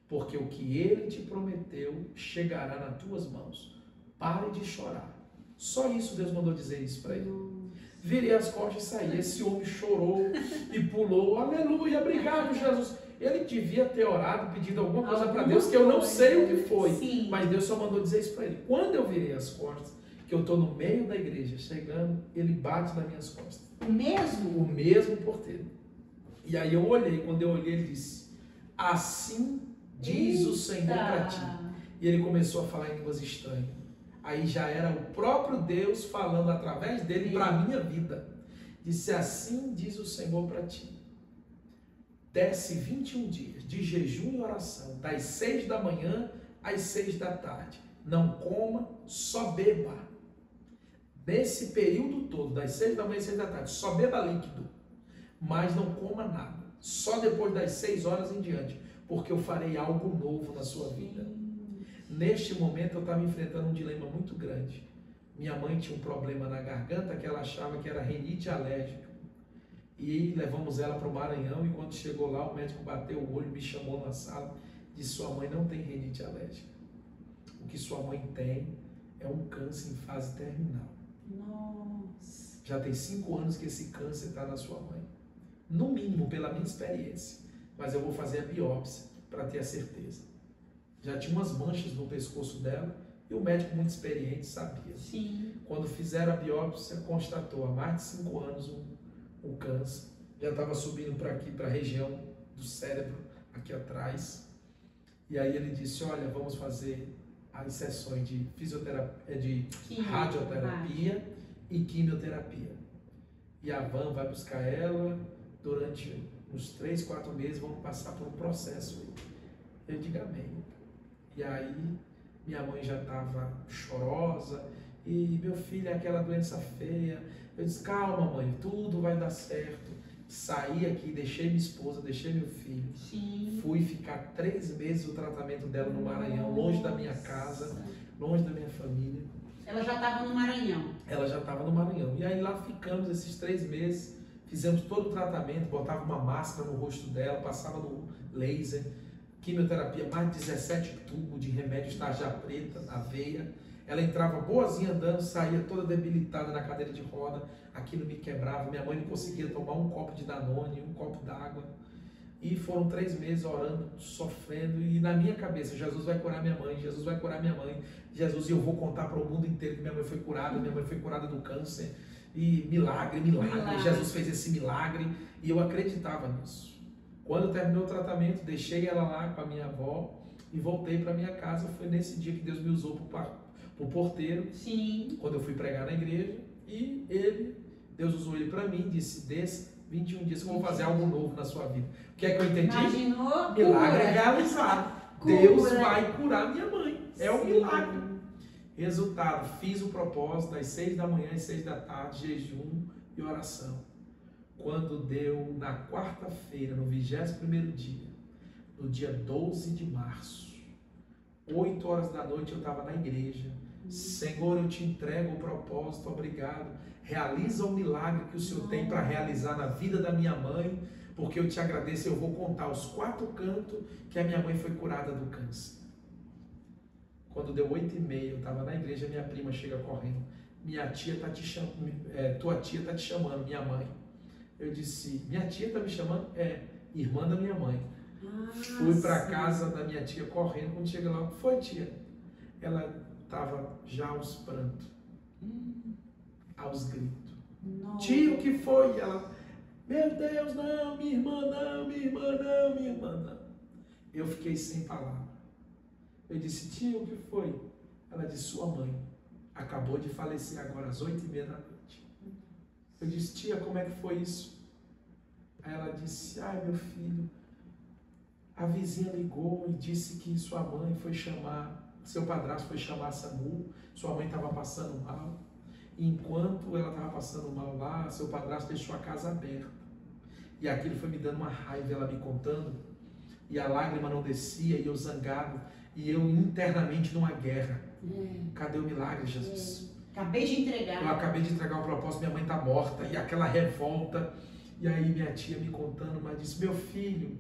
porque o que Ele te prometeu chegará nas tuas mãos. Pare de chorar. Só isso Deus mandou dizer isso para ele. Virei as costas e saí. Esse homem chorou e pulou. Aleluia, obrigado, Jesus. Ele devia ter orado, pedido alguma coisa para Deus, que eu não sei o que foi. Sim. Mas Deus só mandou dizer isso para ele. Quando eu virei as costas, que eu estou no meio da igreja, chegando, ele bate nas minhas costas. O mesmo? O mesmo porteiro. E aí eu olhei, quando eu olhei, ele disse: assim diz o Senhor para ti. E ele começou a falar em línguas estranhas. Aí já era o próprio Deus falando através dele para a minha vida. Disse: assim diz o Senhor para ti. Desce 21 dias de jejum e oração, das 6 da manhã às 6 da tarde. Não coma, só beba. Nesse período todo, das 6 da manhã às 6 da tarde, só beba líquido. Mas não coma nada. Só depois das 6 horas em diante. Porque eu farei algo novo na sua vida. Neste momento eu estava enfrentando um dilema muito grande. Minha mãe tinha um problema na garganta que ela achava que era rinite alérgica. E levamos ela para o Maranhão, e quando chegou lá, o médico bateu o olho, me chamou na sala, disse: sua mãe não tem rinite alérgica. O que sua mãe tem é um câncer em fase terminal. Nossa. Já tem 5 anos que esse câncer está na sua mãe. No mínimo, pela minha experiência. Mas eu vou fazer a biópsia para ter a certeza. Já tinha umas manchas no pescoço dela, e o médico muito experiente sabia. Sim. Quando fizeram a biópsia, constatou há mais de 5 anos um câncer. Já estava subindo para aqui, para a região do cérebro, aqui atrás. E aí ele disse: olha, vamos fazer as sessões de fisioterapia, de radioterapia e quimioterapia. E a van vai buscar ela durante uns 3, 4 meses, vamos passar por um processo. Eu digo amém. E aí minha mãe já estava chorosa, e meu filho é aquela doença feia. Eu disse: calma, mãe, tudo vai dar certo. Saí aqui, deixei minha esposa, deixei meu filho. Sim. Fui ficar 3 meses o tratamento dela no Maranhão, longe da minha casa, longe da minha família. Ela já estava no Maranhão? Ela já estava no Maranhão. E aí lá ficamos esses 3 meses, fizemos todo o tratamento, botava uma máscara no rosto dela, passava no laser, quimioterapia, mais de 17 tubos de remédio tarja preta na veia. Ela entrava boazinha andando, saía toda debilitada na cadeira de roda, aquilo me quebrava, minha mãe não conseguia tomar um copo de Danone, um copo d'água. E foram 3 meses orando, sofrendo, e na minha cabeça, Jesus vai curar minha mãe, Jesus vai curar minha mãe, Jesus, e eu vou contar para o mundo inteiro que minha mãe foi curada do câncer, e milagre, Jesus fez esse milagre, e eu acreditava nisso. Quando terminou o tratamento, deixei ela lá com a minha avó, e voltei para minha casa. Foi nesse dia que Deus me usou para o porteiro. Sim. Quando eu fui pregar na igreja, e Deus usou ele para mim, disse, desde 21 dias que eu vou fazer algo novo na sua vida. O que é que eu entendi? Imaginou? Milagre realizado. Deus vai curar minha mãe. É um milagre. Resultado, fiz o propósito das 6 da manhã às 6 da tarde, jejum e oração. Quando deu na quarta-feira, no 21º dia, no dia 12 de março, 8 horas da noite eu estava na igreja. Senhor, eu te entrego o propósito, obrigado. Realiza o milagre que o Senhor tem para realizar na vida da minha mãe, porque eu te agradeço. Eu vou contar os 4 cantos que a minha mãe foi curada do câncer. Quando deu 8h30, eu estava na igreja, minha prima chega correndo. Minha tia tá te chamando, tua tia está te chamando, minha mãe. Eu disse, minha tia está me chamando? Irmã da minha mãe. Fui para casa da minha tia correndo. Quando chega lá, foi tia? Ela estava já aos prantos, aos gritos. Tia, o que foi? Ela, meu Deus, não, minha irmã não, minha irmã não, minha irmã não. Eu fiquei sem palavra. Eu disse, tia, o que foi? Ela disse, sua mãe acabou de falecer agora às 8h30 da noite. Eu disse, tia, como é que foi isso? Aí ela disse, ai meu filho, a vizinha ligou e disse que sua mãe foi chamar, seu padrasto foi chamar a SAMU, sua mãe estava passando mal. E enquanto ela estava passando mal lá, seu padrasto deixou a casa aberta. E aquilo foi me dando uma raiva, ela me contando, e a lágrima não descia, e eu zangado, e eu internamente numa guerra. Cadê o milagre, Jesus? Acabei de entregar. Eu acabei de entregar o propósito, minha mãe está morta, e aquela revolta. E aí minha tia me contando, mas disse, meu filho,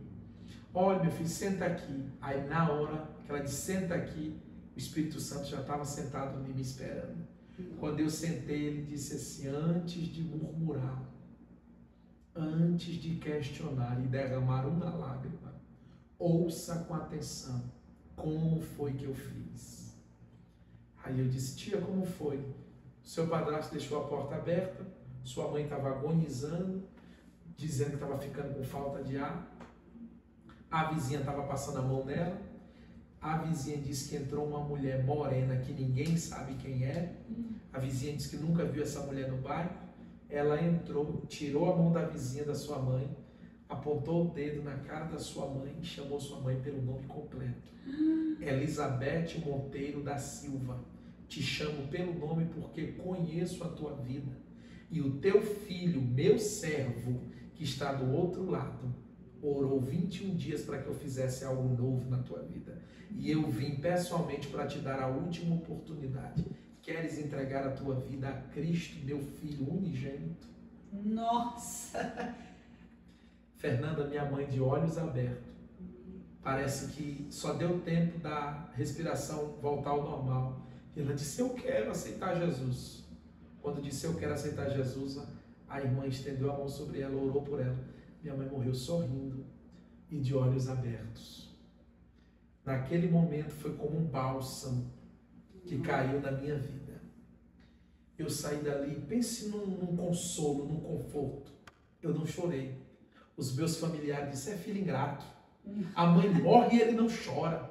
olha meu filho, senta aqui. Aí na hora que ela disse, senta aqui, o Espírito Santo já estava sentado ali me esperando. Quando eu sentei, ele disse assim, antes de murmurar, antes de questionar e derramar uma lágrima, ouça com atenção como foi que eu fiz. Aí eu disse, tia, como foi? Seu padrasto deixou a porta aberta, sua mãe estava agonizando, dizendo que estava ficando com falta de ar, a vizinha estava passando a mão nela, a vizinha disse que entrou uma mulher morena que ninguém sabe quem é, a vizinha disse que nunca viu essa mulher no bairro, ela entrou, tirou a mão da vizinha da sua mãe, apontou o dedo na cara da sua mãe e chamou sua mãe pelo nome completo. Elizabeth Monteiro da Silva, te chamo pelo nome porque conheço a tua vida. E o teu filho, meu servo, que está do outro lado, orou 21 dias para que eu fizesse algo novo na tua vida. E eu vim pessoalmente para te dar a última oportunidade. Queres entregar a tua vida a Cristo, meu filho unigênito? Nossa! Fernanda, minha mãe, de olhos abertos, parece que só deu tempo da respiração voltar ao normal. E ela disse, eu quero aceitar Jesus. Quando disse, eu quero aceitar Jesus, a irmã estendeu a mão sobre ela, orou por ela. Minha mãe morreu sorrindo e de olhos abertos. Naquele momento foi como um bálsamo que caiu na minha vida. Eu saí dali, pense num consolo, num conforto. Eu não chorei. Os meus familiares disseram, é filho ingrato. A mãe morre e ele não chora.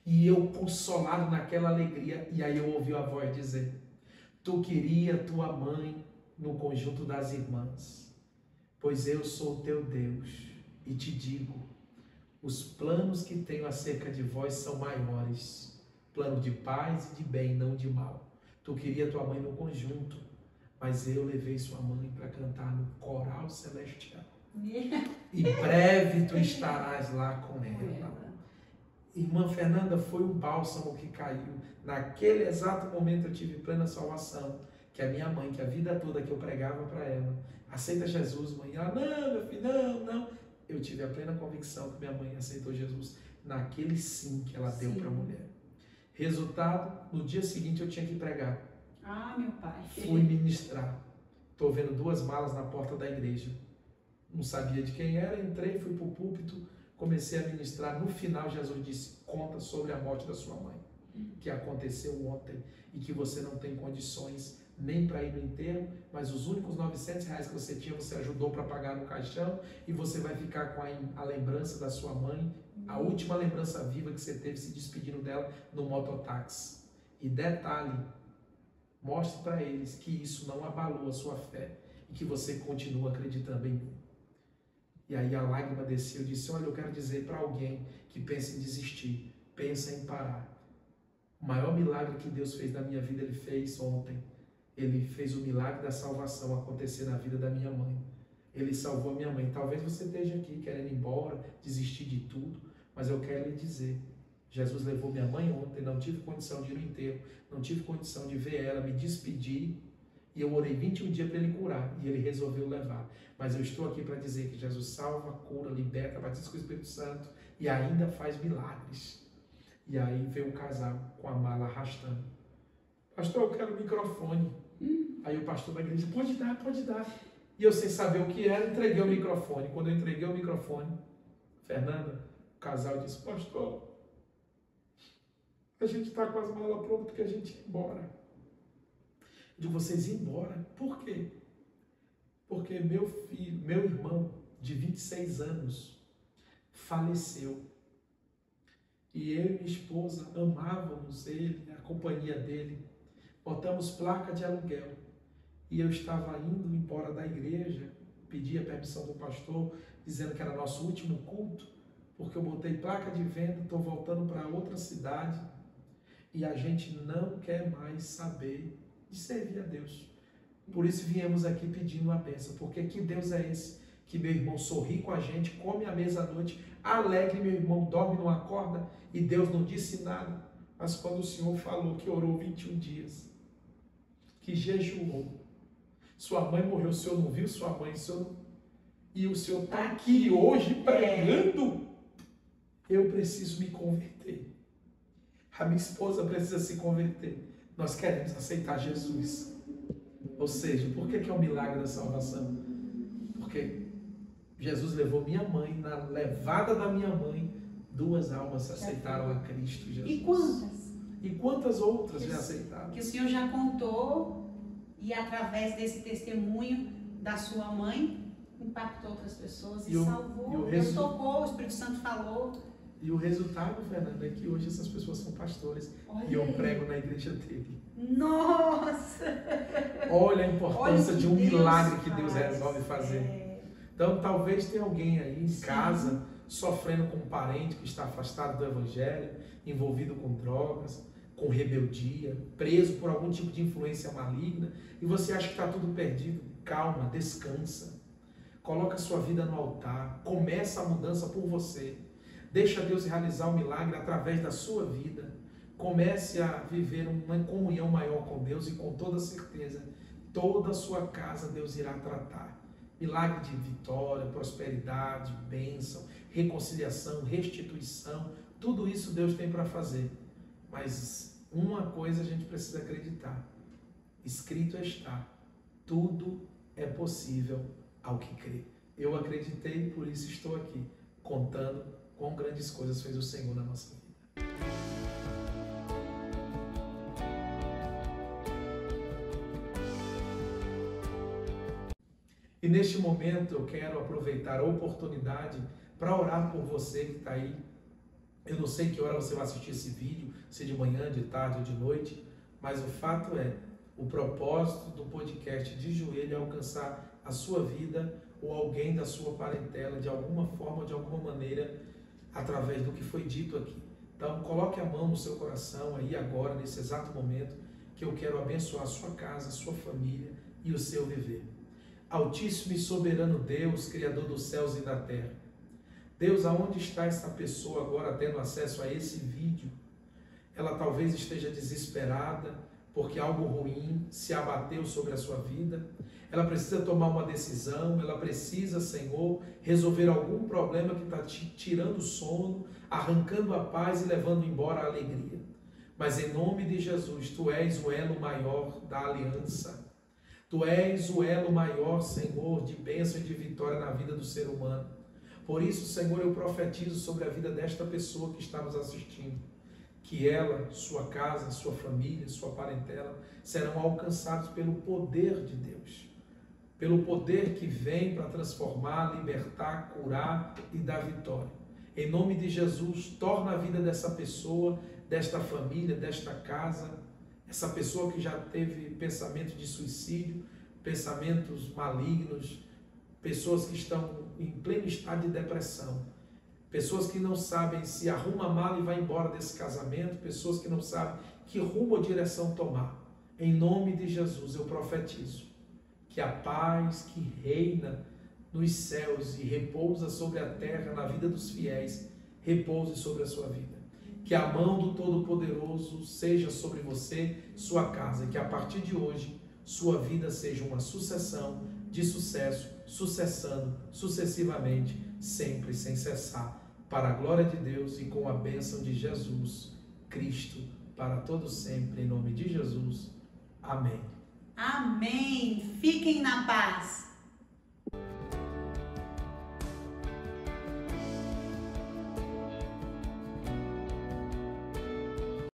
E eu consolado naquela alegria, e aí eu ouvi a voz dizer, tu queria tua mãe no conjunto das irmãs, pois eu sou o teu Deus, e te digo, os planos que tenho acerca de vós são maiores, plano de paz e de bem, não de mal. Tu queria tua mãe no conjunto, mas eu levei sua mãe para cantar no coral celestial. E breve tu estarás lá com ela. Irmã Fernanda, foi um bálsamo que caiu. Naquele exato momento eu tive plena salvação. Que a minha mãe, que a vida toda que eu pregava para ela, aceita Jesus, mãe. Ela, não, meu filho, não. Eu tive a plena convicção que minha mãe aceitou Jesus naquele sim que ela deu para a mulher. Resultado, no dia seguinte eu tinha que pregar. Ah, meu pai. Fui ministrar. Estou vendo 2 malas na porta da igreja. Não sabia de quem era, entrei, fui para o púlpito, comecei a ministrar. No final, Jesus disse: conta sobre a morte da sua mãe, que aconteceu ontem e que você não tem condições nem para ir no enterro, mas os únicos R$900 que você tinha, você ajudou para pagar no caixão, e você vai ficar com a lembrança da sua mãe, a última lembrança viva que você teve se despedindo dela no mototáxi. E detalhe, mostre para eles que isso não abalou a sua fé e que você continua acreditando em mim. E aí a lágrima desceu e disse: olha, eu quero dizer para alguém que pensa em desistir, pensa em parar. O maior milagre que Deus fez na minha vida, Ele fez ontem. Ele fez o milagre da salvação acontecer na vida da minha mãe. Ele salvou a minha mãe. Talvez você esteja aqui querendo ir embora, desistir de tudo, mas eu quero lhe dizer, Jesus levou minha mãe ontem, não tive condição de ir no enterro, não tive condição de ver ela, me despedir, e eu orei 21 dias para Ele curar, e Ele resolveu levar. Mas eu estou aqui para dizer que Jesus salva, cura, liberta, batiza com o Espírito Santo, e ainda faz milagres. E aí veio o casal com a mala arrastando. Pastor, eu quero o microfone. Aí o pastor da igreja: pode dar, pode dar. E eu, sem saber o que era, entreguei o microfone. Quando eu entreguei o microfone, Fernanda, o casal disse: pastor, a gente está com as malas prontas porque a gente ia embora. Eu digo: vocês iam embora? Por quê? Porque meu irmão, de 26 anos, faleceu. E eu e minha esposa amávamos ele, a companhia dele. Botamos placa de aluguel. E eu estava indo embora da igreja, pedi a permissão do pastor, dizendo que era nosso último culto, porque eu botei placa de venda, estou voltando para outra cidade, e a gente não quer mais saber de servir a Deus. Por isso viemos aqui pedindo uma bênção, porque que Deus é esse? Que meu irmão sorri com a gente, come à mesa à noite, alegre, meu irmão dorme, não acorda, e Deus não disse nada. Mas quando o Senhor falou que orou 21 dias, que jejuou, sua mãe morreu, o Senhor não viu sua mãe, e o Senhor está aqui hoje pregando, eu preciso me converter. A minha esposa precisa se converter. Nós queremos aceitar Jesus. Ou seja, por que é o milagre da salvação? Porque Jesus levou minha mãe, na levada da minha mãe, 2 almas aceitaram a Cristo Jesus. E quantas? E quantas outras já aceitaram? Que o Senhor já contou, e através desse testemunho da sua mãe, impactou outras pessoas e salvou. Deus tocou, o Espírito Santo falou. E o resultado, Fernanda, é que hoje essas pessoas são pastores. Olha e eu aí. prego na igreja dele. Nossa! Olha a importância de um milagre que Deus faz. resolve fazer. Então, talvez tenha alguém aí em casa sofrendo com um parente que está afastado do Evangelho, envolvido com drogas, com rebeldia, preso por algum tipo de influência maligna, e você acha que está tudo perdido. Calma, descansa. Coloca a sua vida no altar. Começa a mudança por você. Deixa Deus realizar o milagre através da sua vida. Comece a viver uma comunhão maior com Deus, e com toda certeza, toda a sua casa Deus irá tratar. Milagre de vitória, prosperidade, bênção, reconciliação, restituição, tudo isso Deus tem para fazer. Mas uma coisa a gente precisa acreditar: escrito está, tudo é possível ao que crê. Eu acreditei, por isso estou aqui, contando quão grandes coisas fez o Senhor na nossa vida. E neste momento eu quero aproveitar a oportunidade para orar por você que está aí. Eu não sei que hora você vai assistir esse vídeo, se de manhã, de tarde ou de noite, mas o fato é, o propósito do podcast De Joelho é alcançar a sua vida ou alguém da sua parentela, de alguma forma, de alguma maneira, através do que foi dito aqui. Então, coloque a mão no seu coração aí agora, nesse exato momento, que eu quero abençoar a sua casa, a sua família e o seu viver. Altíssimo e soberano Deus, Criador dos céus e da terra. Deus, aonde está essa pessoa agora tendo acesso a esse vídeo? Ela talvez esteja desesperada porque algo ruim se abateu sobre a sua vida. Ela precisa tomar uma decisão, ela precisa, Senhor, resolver algum problema que está te tirando o sono, arrancando a paz e levando embora a alegria. Mas em nome de Jesus, Tu és o elo maior da aliança. Tu és o elo maior, Senhor, de bênção e de vitória na vida do ser humano. Por isso, Senhor, eu profetizo sobre a vida desta pessoa que está nos assistindo, que ela, sua casa, sua família, sua parentela serão alcançados pelo poder de Deus, pelo poder que vem para transformar, libertar, curar e dar vitória. Em nome de Jesus, torna a vida dessa pessoa, desta família, desta casa, essa pessoa que já teve pensamento de suicídio, pensamentos malignos, pessoas que estão em pleno estado de depressão, pessoas que não sabem se arruma a mala e vai embora desse casamento, pessoas que não sabem que rumo ou direção tomar. Em nome de Jesus eu profetizo que a paz que reina nos céus e repousa sobre a terra na vida dos fiéis, repouse sobre a sua vida. Que a mão do Todo-Poderoso seja sobre você, sua casa, e que a partir de hoje sua vida seja uma sucessão de sucesso, sucessando sucessivamente, sempre sem cessar, para a glória de Deus e com a bênção de Jesus Cristo, para todos sempre, em nome de Jesus. Amém. Amém. Fiquem na paz.